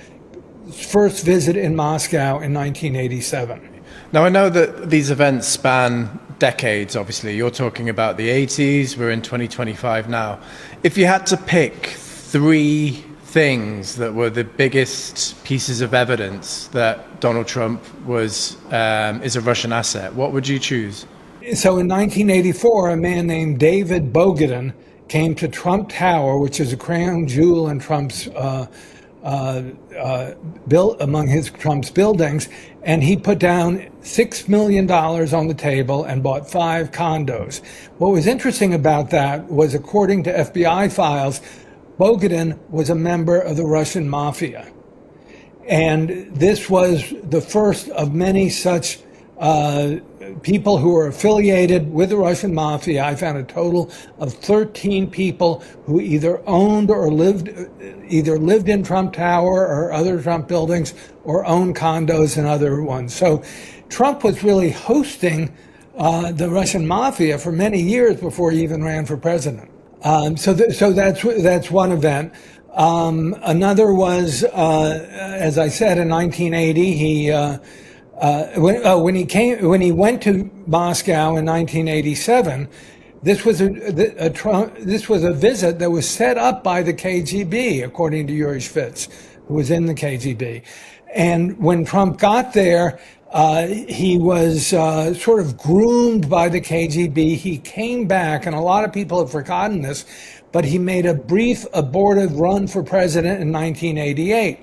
[SPEAKER 10] first visit in Moscow in 1987.
[SPEAKER 9] Now, I know that these events span decades, obviously. You're talking about the 80s, we're in 2025 now. If you had to pick 3 things that were the biggest pieces of evidence that Donald Trump is a Russian asset, what would you choose?
[SPEAKER 10] So in 1984, a man named David Bogatin came to Trump Tower, which is a crown jewel in Trump's Trump's buildings, and he put down $6 million on the table and bought 5 condos. What was interesting about that was, according to FBI files, Bogatin was a member of the Russian mafia. And this was the first of many such people who were affiliated with the Russian mafia. I found a total of 13 people who either owned or lived in Trump Tower or other Trump buildings, or owned condos in other ones. So Trump was really hosting the Russian mafia for many years before he even ran for president. So that's one event. Another was, as I said, in 1980, when he went to Moscow in 1987, this was a visit that was set up by the KGB, according to Yuri Shvets, who was in the KGB. And when Trump got there, he was sort of groomed by the KGB. He came back, and a lot of people have forgotten this, but he made a brief abortive run for president in 1988.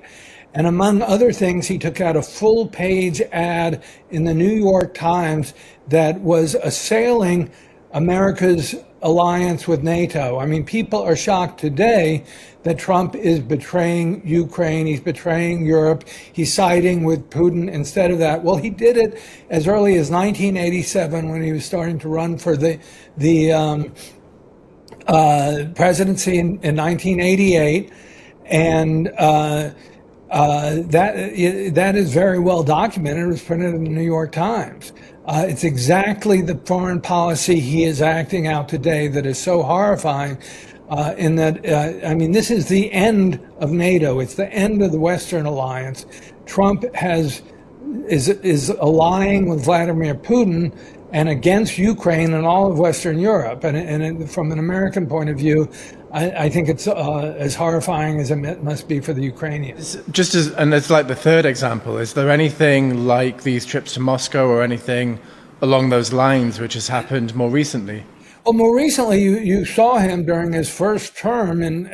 [SPEAKER 10] And among other things, he took out a full-page ad in the New York Times that was assailing America's alliance with NATO. I mean, people are shocked today that Trump is betraying Ukraine, he's betraying Europe, he's siding with Putin instead of that. Well, he did it as early as 1987 when he was starting to run for the presidency in 1988. And that is very well documented. It was printed in the New York Times. It's exactly the foreign policy he is acting out today that is so horrifying. In that, this is the end of NATO. It's the end of the Western alliance. Trump is allying with Vladimir Putin and against Ukraine and all of Western Europe. And from an American point of view, I think it's as horrifying as it must be for the Ukrainians.
[SPEAKER 9] And it's like the third example. Is there anything like these trips to Moscow or anything along those lines which has happened more recently?
[SPEAKER 10] Well, more recently, you saw him during his first term in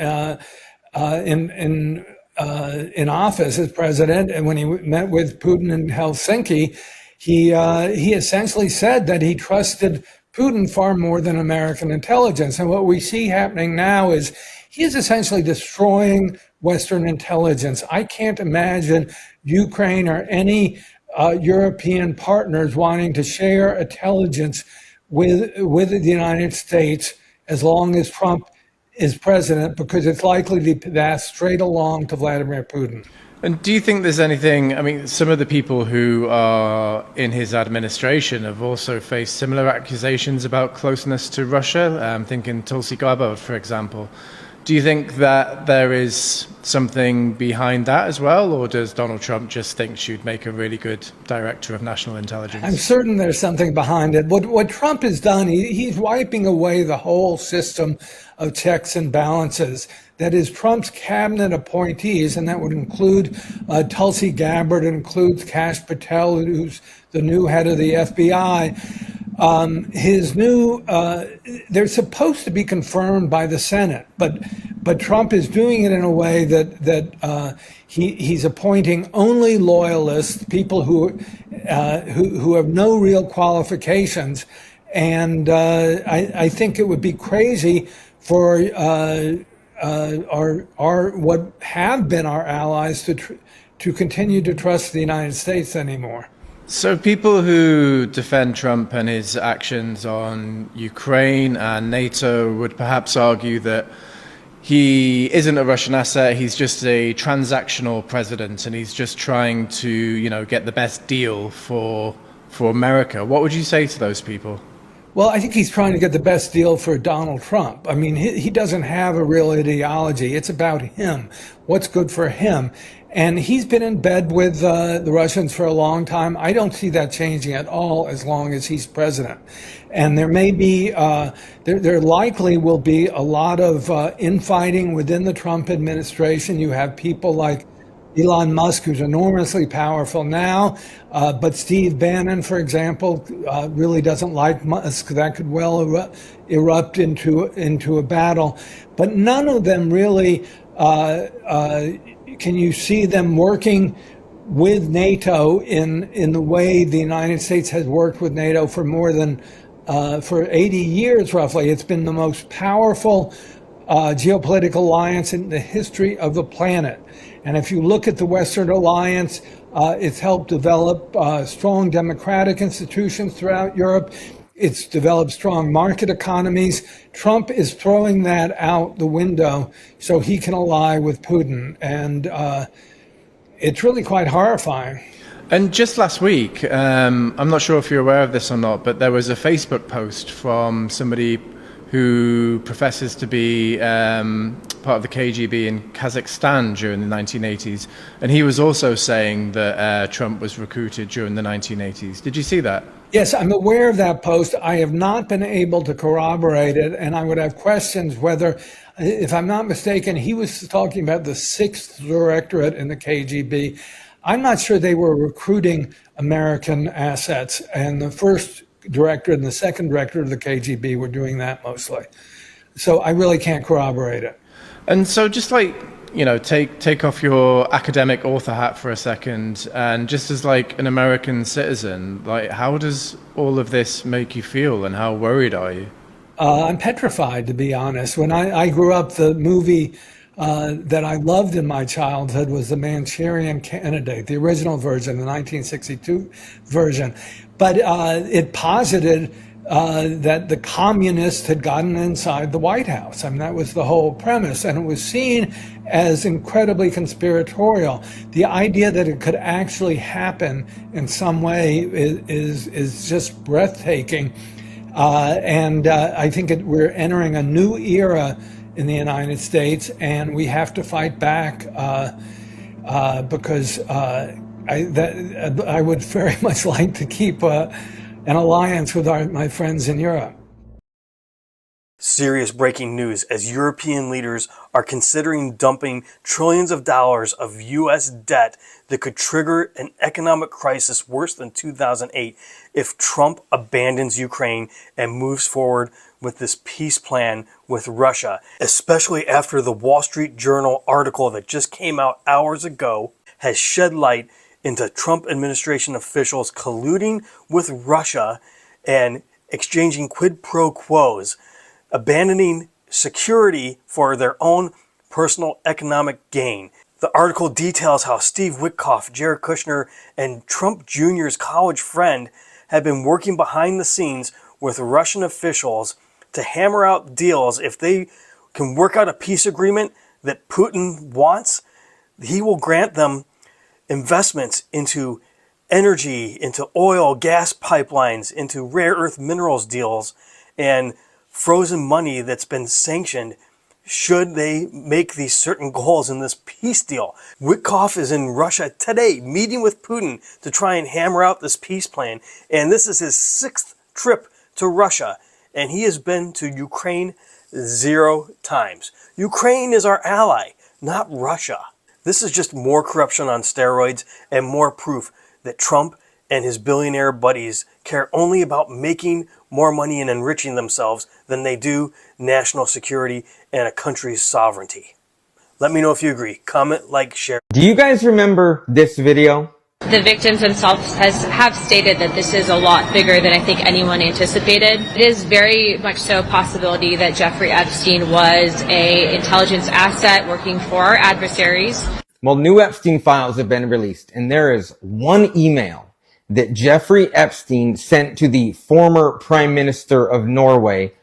[SPEAKER 10] office as president, and when he met with Putin in Helsinki, he essentially said that he trusted Putin far more than American intelligence. And what we see happening now is he is essentially destroying Western intelligence. I can't imagine Ukraine or any European partners wanting to share intelligence with the United States as long as Trump is president, because it's likely to be passed straight along to Vladimir Putin.
[SPEAKER 9] And do you think there's anything, some of the people who are in his administration have also faced similar accusations about closeness to Russia? I'm thinking Tulsi Gabbard, for example. Do you think that there is something behind that as well, or does Donald Trump just think she'd make a really good director of national intelligence?
[SPEAKER 10] I'm certain there's something behind it. What Trump has done, he's wiping away the whole system of checks and balances. That is, Trump's cabinet appointees, and that would include Tulsi Gabbard, it includes Kash Patel, who's the new head of the FBI. They're supposed to be confirmed by the Senate, but Trump is doing it in a way that he's appointing only loyalists, people who have no real qualifications, and I think it would be crazy for what have been our allies to continue to trust the United States anymore.
[SPEAKER 9] So people who defend Trump and his actions on Ukraine and NATO would perhaps argue that he isn't a Russian asset, he's just a transactional president and he's just trying to, get the best deal for America. What would you say to those people?
[SPEAKER 10] Well, I think he's trying to get the best deal for Donald Trump. He doesn't have a real ideology. It's about him, what's good for him. And he's been in bed with the Russians for a long time. I don't see that changing at all as long as he's president. And there may be, there likely will be a lot of infighting within the Trump administration. You have people like Elon Musk, who's enormously powerful now, but Steve Bannon, for example, really doesn't like Musk. That could well erupt into a battle. But none of them really can you see them working with NATO in the way the United States has worked with NATO for more than for 80 years, roughly. It's been the most powerful geopolitical alliance in the history of the planet. And if you look at the Western alliance, it's helped develop strong democratic institutions throughout Europe. It's developed strong market economies. Trump is throwing that out the window so he can ally with Putin. And it's really quite horrifying.
[SPEAKER 9] And just last week, I'm not sure if you're aware of this or not, but there was a Facebook post from somebody who professes to be part of the KGB in Kazakhstan during the 1980s. And he was also saying that Trump was recruited during the 1980s. Did you see that?
[SPEAKER 10] Yes, I'm aware of that post. I have not been able to corroborate it, and I would have questions whether, if I'm not mistaken, he was talking about the 6th directorate in the KGB. I'm not sure they were recruiting American assets, and the first director and the second director of the KGB were doing that mostly. So I really can't corroborate it.
[SPEAKER 9] And so just take off your academic author hat for a second, and just as an American citizen, how does all of this make you feel, and how worried are you?
[SPEAKER 10] I'm petrified, to be honest. When I grew up, the movie that I loved in my childhood was The Manchurian Candidate, the original version, the 1962 version. But it posited that the communists had gotten inside the White House. I mean, that was the whole premise, and it was seen as incredibly conspiratorial. The idea that it could actually happen in some way is just breathtaking. I think we're entering a new era in the United States, and we have to fight back because I would very much like to keep an alliance with my friends in Europe.
[SPEAKER 11] Serious breaking news as European leaders are considering dumping trillions of dollars of U.S. debt that could trigger an economic crisis worse than 2008 if Trump abandons Ukraine and moves forward with this peace plan with Russia, especially after the Wall Street Journal article that just came out hours ago has shed light into Trump administration officials colluding with Russia and exchanging quid pro quos, abandoning security for their own personal economic gain. The article details how Steve Witkoff, Jared Kushner, and Trump Jr.'s college friend have been working behind the scenes with Russian officials to hammer out deals. If they can work out a peace agreement that Putin wants, he will grant them investments into energy, into oil, gas pipelines, into rare earth minerals deals, and frozen money that's been sanctioned should they make these certain goals in this peace deal. Witkoff is in Russia today, meeting with Putin to try and hammer out this peace plan. And this is his 6th trip to Russia. And he has been to Ukraine 0 times. Ukraine is our ally, not Russia. This is just more corruption on steroids and more proof that Trump and his billionaire buddies care only about making more money and enriching themselves than they do national security and a country's sovereignty. Let me know if you agree. Comment, like, share.
[SPEAKER 12] Do you guys remember this video?
[SPEAKER 13] The victims themselves have stated that this is a lot bigger than I think anyone anticipated. It is very much so a possibility that Jeffrey Epstein was an intelligence asset working for our adversaries.
[SPEAKER 12] Well, new Epstein files have been released, and there is one email that Jeffrey Epstein sent to the former Prime Minister of Norway,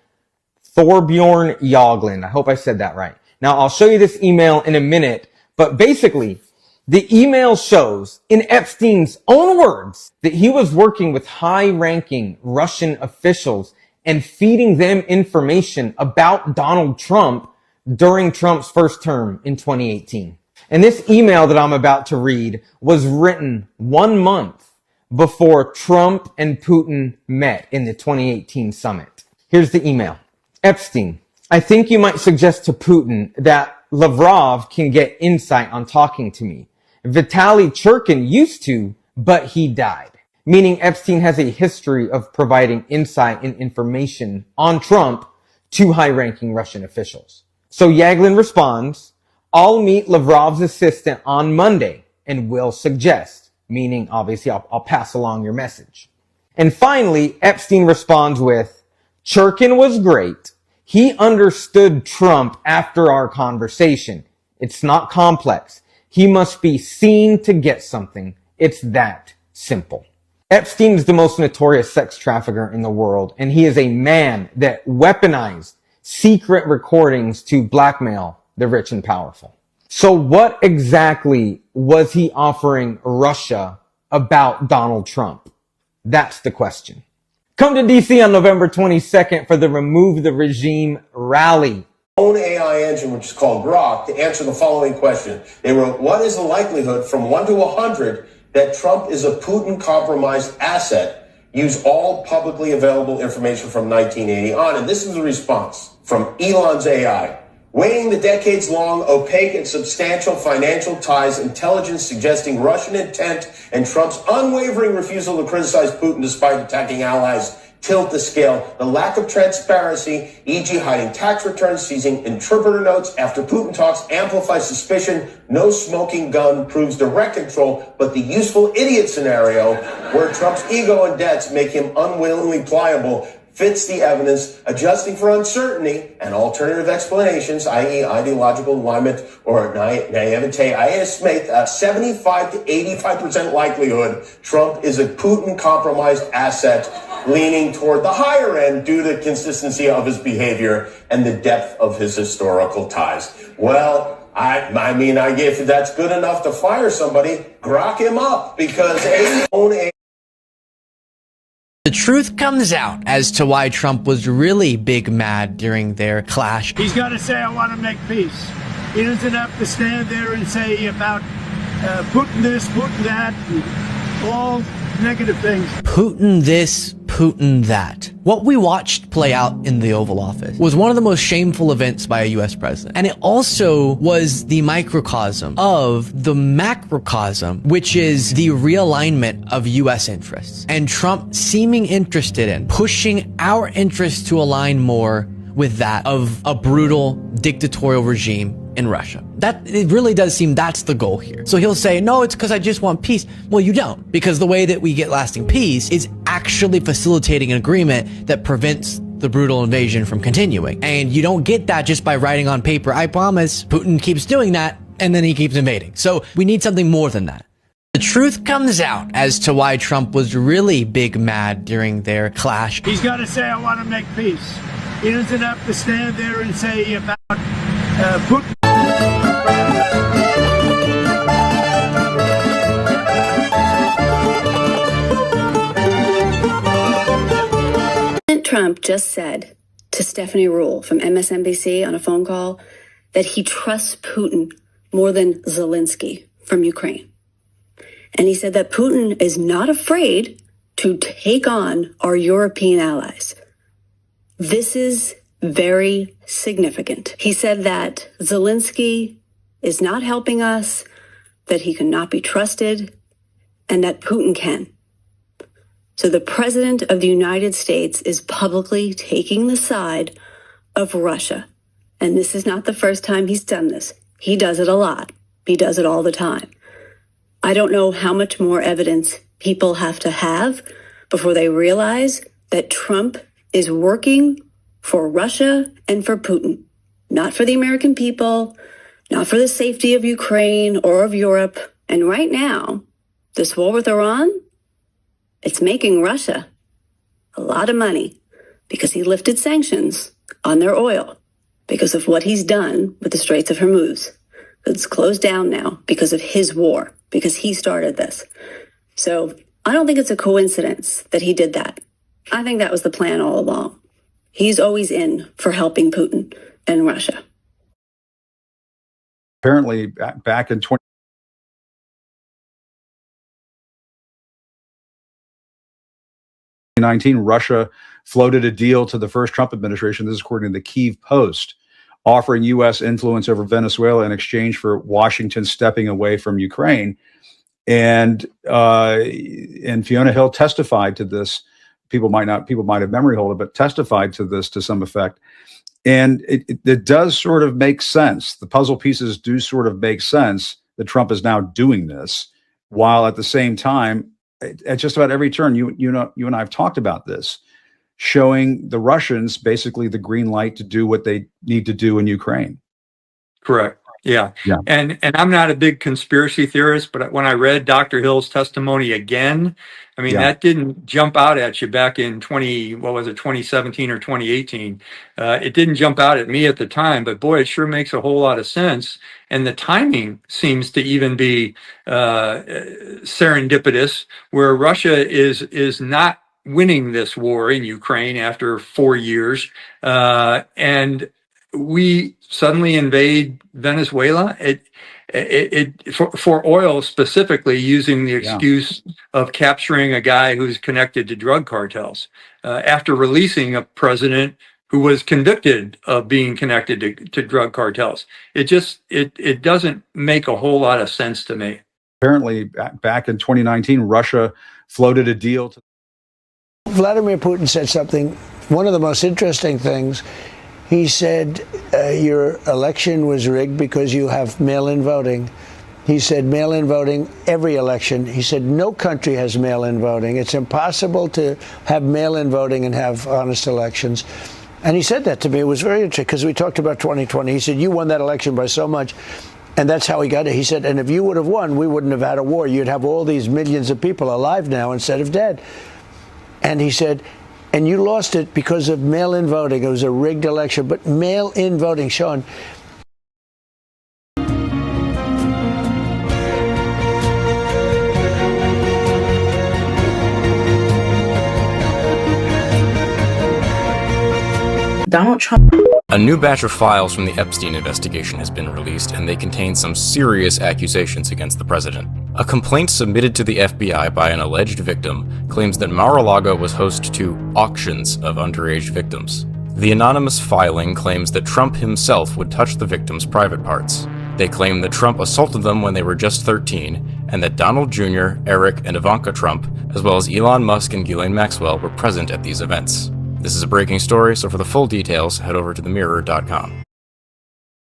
[SPEAKER 12] Thorbjorn Jagland. I hope I said that right. Now, I'll show you this email in a minute, but basically, the email shows, in Epstein's own words, that he was working with high-ranking Russian officials and feeding them information about Donald Trump during Trump's first term in 2018. And this email that I'm about to read was written 1 month before Trump and Putin met in the 2018 summit. Here's the email. Epstein, I think you might suggest to Putin that Lavrov can get insight on talking to me. Vitaly Churkin used to, but he died. Meaning Epstein has a history of providing insight and information on Trump to high-ranking Russian officials. So Jagland responds, I'll meet Lavrov's assistant on Monday and will suggest, meaning obviously I'll pass along your message. And finally, Epstein responds with, Churkin was great. He understood Trump after our conversation. It's not complex. He must be seen to get something. It's that simple. Epstein's the most notorious sex trafficker in the world, and he is a man that weaponized secret recordings to blackmail the rich and powerful. So what exactly was he offering Russia about Donald Trump? That's the question. Come to DC on November 22nd for the Remove the Regime rally.
[SPEAKER 14] Own AI engine, which is called Grok, to answer the following question. They wrote, what is the likelihood from 1 to 100 that Trump is a Putin-compromised asset? Use all publicly available information from 1980 on. And this is the response from Elon's AI. Weighing the decades-long, opaque, and substantial financial ties, intelligence suggesting Russian intent, and Trump's unwavering refusal to criticize Putin despite attacking allies, tilt the scale. The lack of transparency, e.g. hiding tax returns, seizing interpreter notes after Putin talks, amplifies suspicion. No smoking gun proves direct control, but the useful idiot scenario where Trump's ego and debts make him unwillingly pliable fits the evidence, adjusting for uncertainty and alternative explanations, i.e. ideological alignment or naivete. I estimate a 75 to 85% likelihood Trump is a Putin-compromised asset. leaning toward the higher end due to consistency of his behavior and the depth of his historical ties. Well, I mean, if that's good enough to fire somebody, grok him up, because
[SPEAKER 15] The truth comes out as to why Trump was really big mad during their clash.
[SPEAKER 22] He's got to say, I want to make peace. He doesn't have to stand there and say about Putin this, Putin that, all negative things.
[SPEAKER 15] Putin this, Putin that. What we watched play out in the Oval Office was one of the most shameful events by a US president. And it also was the microcosm of the macrocosm, which is the realignment of US interests. And Trump seeming interested in pushing our interests to align more with that of a brutal dictatorial regime in Russia. It really does seem that's the goal here. So he'll say, no, it's because I just want peace. Well, you don't, because the way that we get lasting peace is actually facilitating an agreement that prevents the brutal invasion from continuing. And you don't get that just by writing on paper, I promise. Putin keeps doing that, and then he keeps invading. So we need something more than that. The truth comes out as to why Trump was really big mad during their clash.
[SPEAKER 22] He's got to say, I want to make peace. He doesn't have to stand there and say about Putin.
[SPEAKER 16] Trump just said to Stephanie Ruhle from MSNBC on a phone call that he trusts Putin more than Zelensky from Ukraine. And he said that Putin is not afraid to take on our European allies. This is very significant. He said that Zelensky is not helping us, that he cannot be trusted, and that Putin can. So the president of the United States is publicly taking the side of Russia. And this is not the first time he's done this. He does it a lot. He does it all the time. I don't know how much more evidence people have to have before they realize that Trump is working for Russia and for Putin, not for the American people, not for the safety of Ukraine or of Europe. And right now, this war with Iran, it's making Russia a lot of money because he lifted sanctions on their oil because of what he's done with the Straits of Hormuz. It's closed down now because of his war, because he started this. So I don't think it's a coincidence that he did that. I think that was the plan all along. He's always in for helping Putin and Russia.
[SPEAKER 17] Apparently, back in 2019, Russia floated a deal to the first Trump administration. This is according to the Kyiv Post, offering U.S. influence over Venezuela in exchange for Washington stepping away from Ukraine. And Fiona Hill testified to this. People might have memory hold it, but testified to this to some effect. And it does sort of make sense. The puzzle pieces do sort of make sense that Trump is now doing this, while at the same time, at just about every turn, you and I have talked about this, showing the Russians basically the green light to do what they need to do in Ukraine.
[SPEAKER 18] Correct. Yeah. And I'm not a big conspiracy theorist, but when I read Dr. Hill's testimony again, I mean, that didn't jump out at you back in 2017 or 2018. It didn't jump out at me at the time, but boy, it sure makes a whole lot of sense. And the timing seems to even be serendipitous, where Russia is not winning this war in Ukraine after 4 years. And we suddenly invade Venezuela. For oil specifically, using the excuse of capturing a guy who's connected to drug cartels, after releasing a president who was convicted of being connected to drug cartels. It doesn't make a whole lot of sense to me.
[SPEAKER 17] Apparently, back in 2019, Russia floated a deal to.
[SPEAKER 19] Vladimir Putin said something, one of the most interesting things. He said, your election was rigged because you have mail-in voting. He said mail-in voting, every election. He said no country has mail-in voting. It's impossible to have mail-in voting and have honest elections. And he said that to me. It was very interesting because we talked about 2020. He said, you won that election by so much. And that's how he got it. He said, and if you would have won, we wouldn't have had a war. You'd have all these millions of people alive now instead of dead. And he said, and you lost it because of mail-in voting. It was a rigged election, but mail-in voting, Sean.
[SPEAKER 2] Donald Trump.
[SPEAKER 3] A new batch of files from the Epstein investigation has been released, and they contain some serious accusations against the president. A complaint submitted to the FBI by an alleged victim claims that Mar-a-Lago was host to auctions of underage victims. The anonymous filing claims that Trump himself would touch the victims' private parts. They claim that Trump assaulted them when they were just 13, and that Donald Jr., Eric, and Ivanka Trump, as well as Elon Musk and Ghislaine Maxwell, were present at these events. This is a breaking story, so for the full details, head over to themirror.com.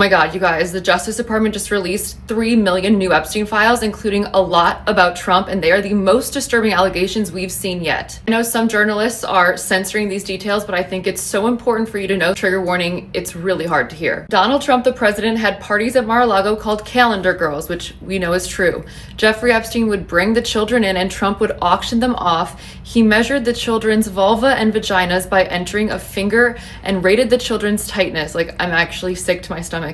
[SPEAKER 20] Oh my God, you guys, the Justice Department just released 3 million new Epstein files, including a lot about Trump, and they are the most disturbing allegations we've seen yet. I know some journalists are censoring these details, but I think it's so important for you to know, trigger warning, it's really hard to hear. Donald Trump, the president, had parties at Mar-a-Lago called calendar girls, which we know is true. Jeffrey Epstein would bring the children in and Trump would auction them off. He measured the children's vulva and vaginas by entering a finger and rated the children's tightness. Like, I'm actually sick to my stomach.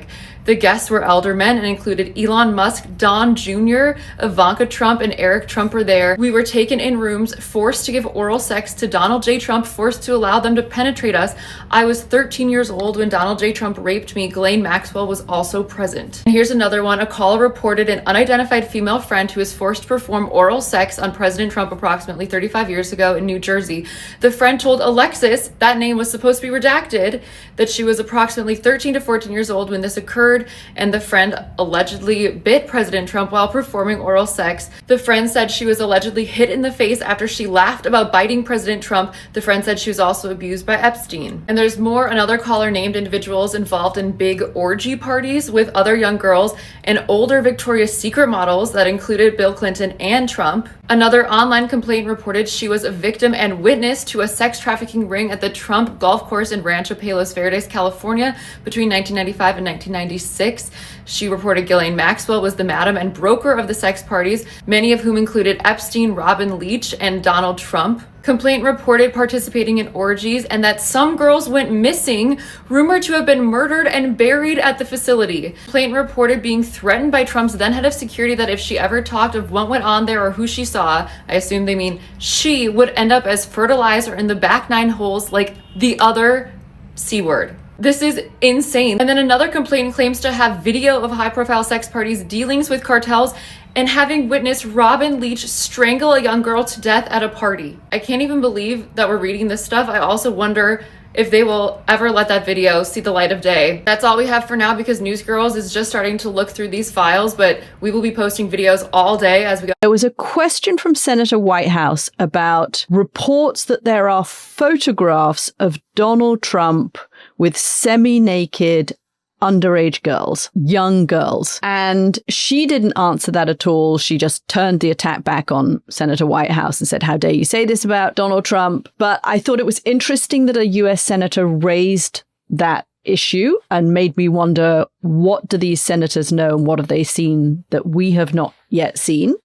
[SPEAKER 20] The guests were elder men and included Elon Musk, Don Jr., Ivanka Trump, and Eric Trump were there. We were taken in rooms, forced to give oral sex to Donald J. Trump, forced to allow them to penetrate us. I was 13 years old when Donald J. Trump raped me. Ghislaine Maxwell was also present. And here's another one. A caller reported an unidentified female friend who was forced to perform oral sex on President Trump approximately 35 years ago in New Jersey. The friend told Alexis, that name was supposed to be redacted, that she was approximately 13 to 14 years old when this occurred, and the friend allegedly bit President Trump while performing oral sex. The friend said she was allegedly hit in the face after she laughed about biting President Trump. The friend said she was also abused by Epstein. And there's more. Another caller named individuals involved in big orgy parties with other young girls and older Victoria's Secret models that included Bill Clinton and Trump. Another online complaint reported she was a victim and witness to a sex trafficking ring at the Trump golf course in Rancho Palos Verdes, California between 1995 and 1996. She reported Ghislaine Maxwell was the madam and broker of the sex parties, many of whom included Epstein, Robin Leach, and Donald Trump. Complaint reported participating in orgies and that some girls went missing, rumored to have been murdered and buried at the facility. Complaint reported being threatened by Trump's then head of security that if she ever talked of what went on there or who she saw, I assume they mean she, would end up as fertilizer in the back 9 holes like the other C word. This is insane. And then another complaint claims to have video of high-profile sex parties, dealings with cartels, and having witnessed Robin Leach strangle a young girl to death at a party. I can't even believe that we're reading this stuff. I also wonder if they will ever let that video see the light of day. That's all we have for now because Newsgirls is just starting to look through these files, but we will be posting videos all day as we go.
[SPEAKER 21] There was a question from Senator Whitehouse about reports that there are photographs of Donald Trump with semi-naked underage girls, young girls. And she didn't answer that at all. She just turned the attack back on Senator Whitehouse and said, how dare you say this about Donald Trump? But I thought it was interesting that a US senator raised that issue and made me wonder, what do these senators know and what have they seen that we have not yet seen?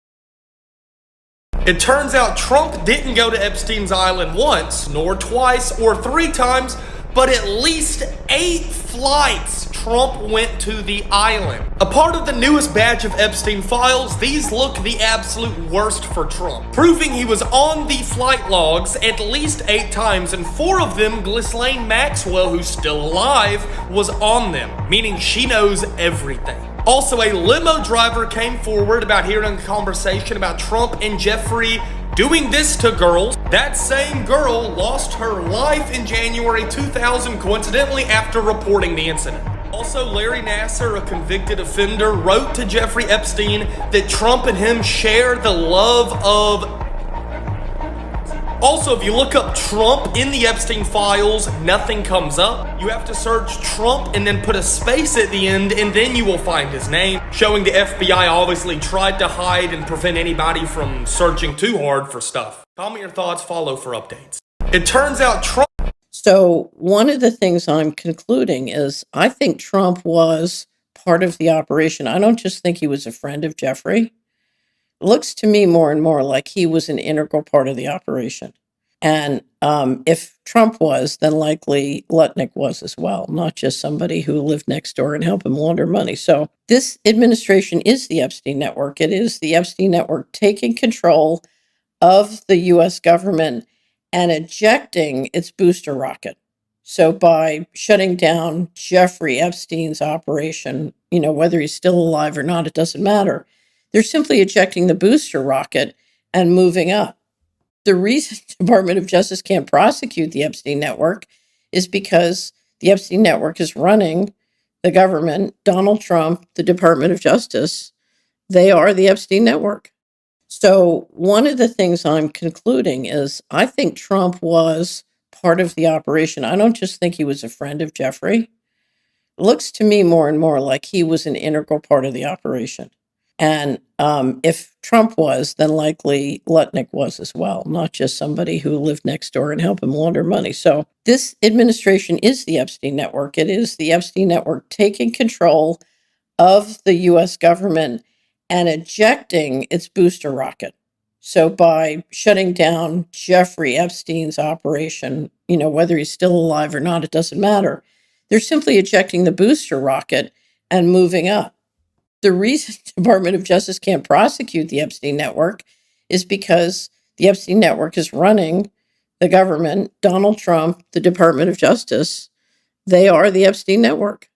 [SPEAKER 23] It turns out Trump didn't go to Epstein's Island once, nor twice, or 3 times, but at least 8 flights Trump went to the island. A part of the newest batch of Epstein files, these look the absolute worst for Trump, proving he was on the flight logs at least 8 times, and 4 of them, Ghislaine Maxwell, who's still alive, was on them, meaning she knows everything. Also, a limo driver came forward about hearing a conversation about Trump and Jeffrey doing this to girls. That same girl lost her life in January 2000, coincidentally after reporting the incident. Also, Larry Nassar, a convicted offender, wrote to Jeffrey Epstein that Trump and him share the love of... Also, if you look up Trump in the Epstein files, nothing comes up. You have to search Trump and then put a space at the end, and then you will find his name, showing the FBI obviously tried to hide and prevent anybody from searching too hard for stuff. Comment your thoughts, follow for updates. It turns out Trump...
[SPEAKER 2] So one of the things I'm concluding is I think Trump was part of the operation. I don't just think he was a friend of Jeffrey. It looks to me more and more like he was an integral part of the operation. And if Trump was, then likely Lutnick was as well, not just somebody who lived next door and helped him launder money. So this administration is the Epstein network. It is the Epstein network taking control of the US government and ejecting its booster rocket. So by shutting down Jeffrey Epstein's operation, whether he's still alive or not, it doesn't matter. They're simply ejecting the booster rocket and moving up. The reason the Department of Justice can't prosecute the Epstein network is because the Epstein network is running the government, Donald Trump, the Department of Justice. They are the Epstein network. So one of the things I'm concluding is I think Trump was part of the operation. I don't just think he was a friend of Jeffrey. It looks to me more and more like he was an integral part of the operation. And if Trump was, then likely Lutnick was as well, not just somebody who lived next door and helped him launder money. So this administration is the Epstein network. It is the Epstein network taking control of the US government and ejecting its booster rocket. So by shutting down Jeffrey Epstein's operation, whether he's still alive or not, it doesn't matter. They're simply ejecting the booster rocket and moving up. The reason the Department of Justice can't prosecute the Epstein network is because the Epstein network is running the government, Donald Trump, the Department of Justice. They are the Epstein network.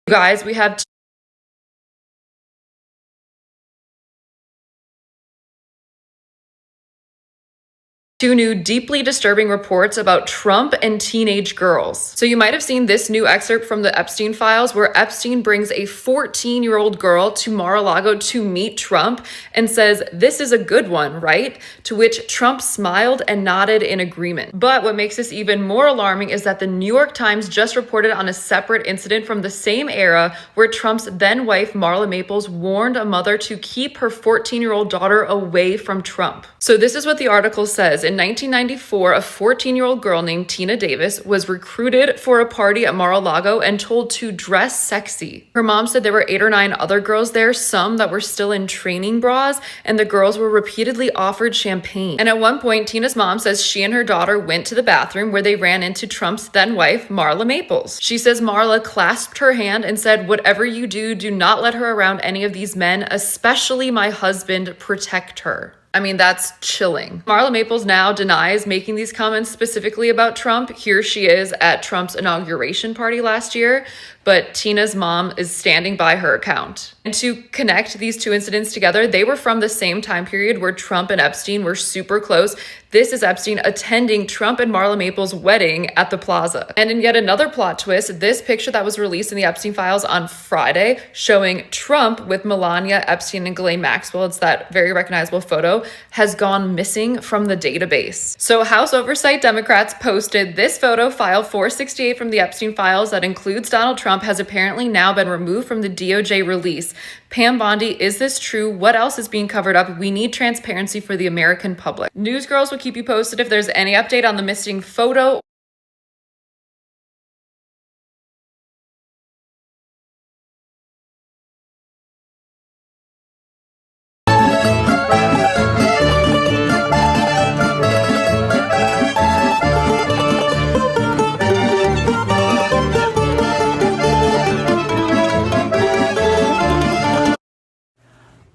[SPEAKER 20] Guys, we have two new deeply disturbing reports about Trump and teenage girls. So you might have seen this new excerpt from the Epstein files where Epstein brings a 14-year-old girl to Mar-a-Lago to meet Trump and says, "This is a good one, right?" To which Trump smiled and nodded in agreement. But what makes this even more alarming is that the New York Times just reported on a separate incident from the same era where Trump's then wife, Marla Maples, warned a mother to keep her 14-year-old daughter away from Trump. So this is what the article says. In 1994, a 14-year-old girl named Tina Davis was recruited for a party at Mar-a-Lago and told to dress sexy. Her mom said there were 8 or 9 other girls there, some that were still in training bras, and the girls were repeatedly offered champagne. And at one point, Tina's mom says she and her daughter went to the bathroom where they ran into Trump's then wife, Marla Maples. She says Marla clasped her hand and said, "Whatever you do, do not let her around any of these men, especially my husband. Protect her." I mean, that's chilling. Marla Maples now denies making these comments specifically about Trump. Here she is at Trump's inauguration party last year, but Tina's mom is standing by her account. And to connect these two incidents together, they were from the same time period where Trump and Epstein were super close. This is Epstein attending Trump and Marla Maples' wedding at the Plaza. And in yet another plot twist, this picture that was released in the Epstein files on Friday showing Trump with Melania, Epstein, and Ghislaine Maxwell, it's that very recognizable photo, has gone missing from the database. So House Oversight Democrats posted this photo, file 468 from the Epstein files that includes Donald Trump, has apparently now been removed from the DOJ release. Pam Bondi, is this true? What else is being covered up? We need transparency for the American public. Newsgirls will keep you posted if there's any update on the missing photo.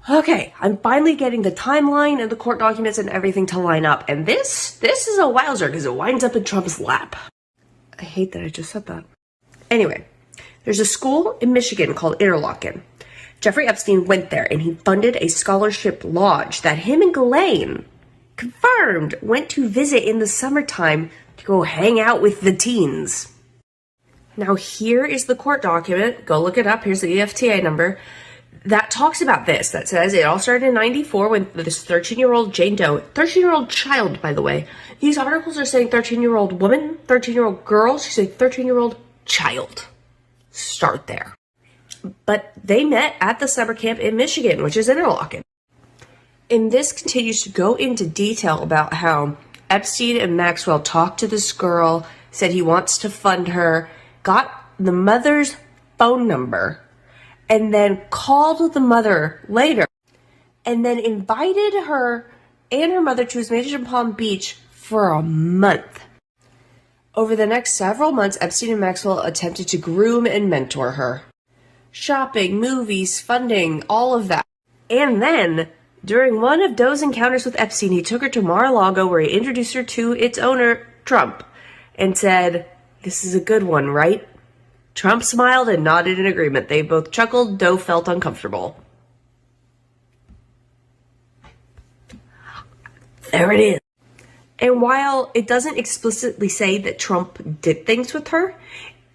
[SPEAKER 1] Okay, I'm finally getting the timeline and the court documents and everything to line up, and this is a wowzer because it winds up in Trump's lap. I hate that I just said that. Anyway, there's a school in Michigan called Interlochen. Jeffrey Epstein went there and he funded a scholarship lodge that him and Ghislaine confirmed went to visit in the summertime to go hang out with the teens. Now here is the court document. Go look it up. Here's the EFTA number. That talks about this, that says it all started in 94 when this 13-year-old Jane Doe, 13-year-old child, by the way. These articles are saying 13-year-old woman, 13-year-old girl. She's a 13-year-old child. Start there. But they met at the summer camp in Michigan, which is Interlochen. And this continues to go into detail about how Epstein and Maxwell talked to this girl, said he wants to fund her, got the mother's phone number, and then called the mother later, and then invited her and her mother to his mansion in Palm Beach for a month. Over the next several months, Epstein and Maxwell attempted to groom and mentor her. Shopping, movies, funding, all of that. And then, during one of Doe's encounters with Epstein, he took her to Mar-a-Lago where he introduced her to its owner, Trump, and said, "This is a good one, right?" Trump smiled and nodded in agreement. They both chuckled. Doe felt uncomfortable. There it is. And while it doesn't explicitly say that Trump did things with her,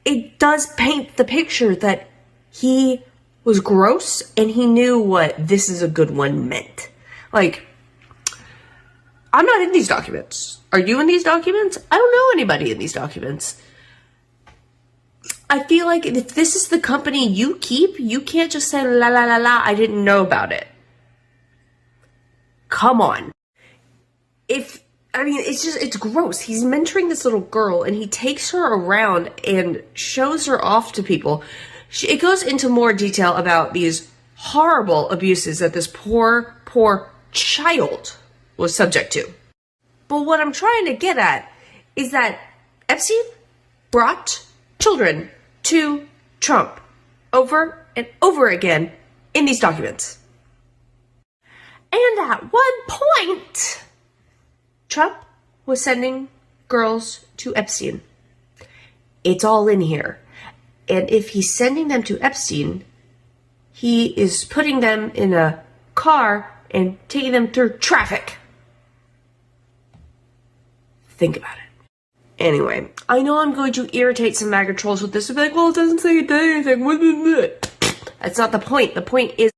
[SPEAKER 1] it does paint the picture that he was gross and he knew what "this is a good one" meant. Like, I'm not in these documents. Are you in these documents? I don't know anybody in these documents. I feel like if this is the company you keep, you can't just say, "La la la la, I didn't know about it." Come on. It's gross. He's mentoring this little girl and he takes her around and shows her off to people. It goes into more detail about these horrible abuses that this poor child was subject to. But what I'm trying to get at is that Epstein brought children to Trump over and over again in these documents. And at one point, Trump was sending girls to Epstein. It's all in here. And if he's sending them to Epstein, he is putting them in a car and taking them through traffic. Think about it. Anyway, I know I'm going to irritate some MAGA trolls with this. They'll be like, well, it doesn't say he did anything. That's not the point. The point is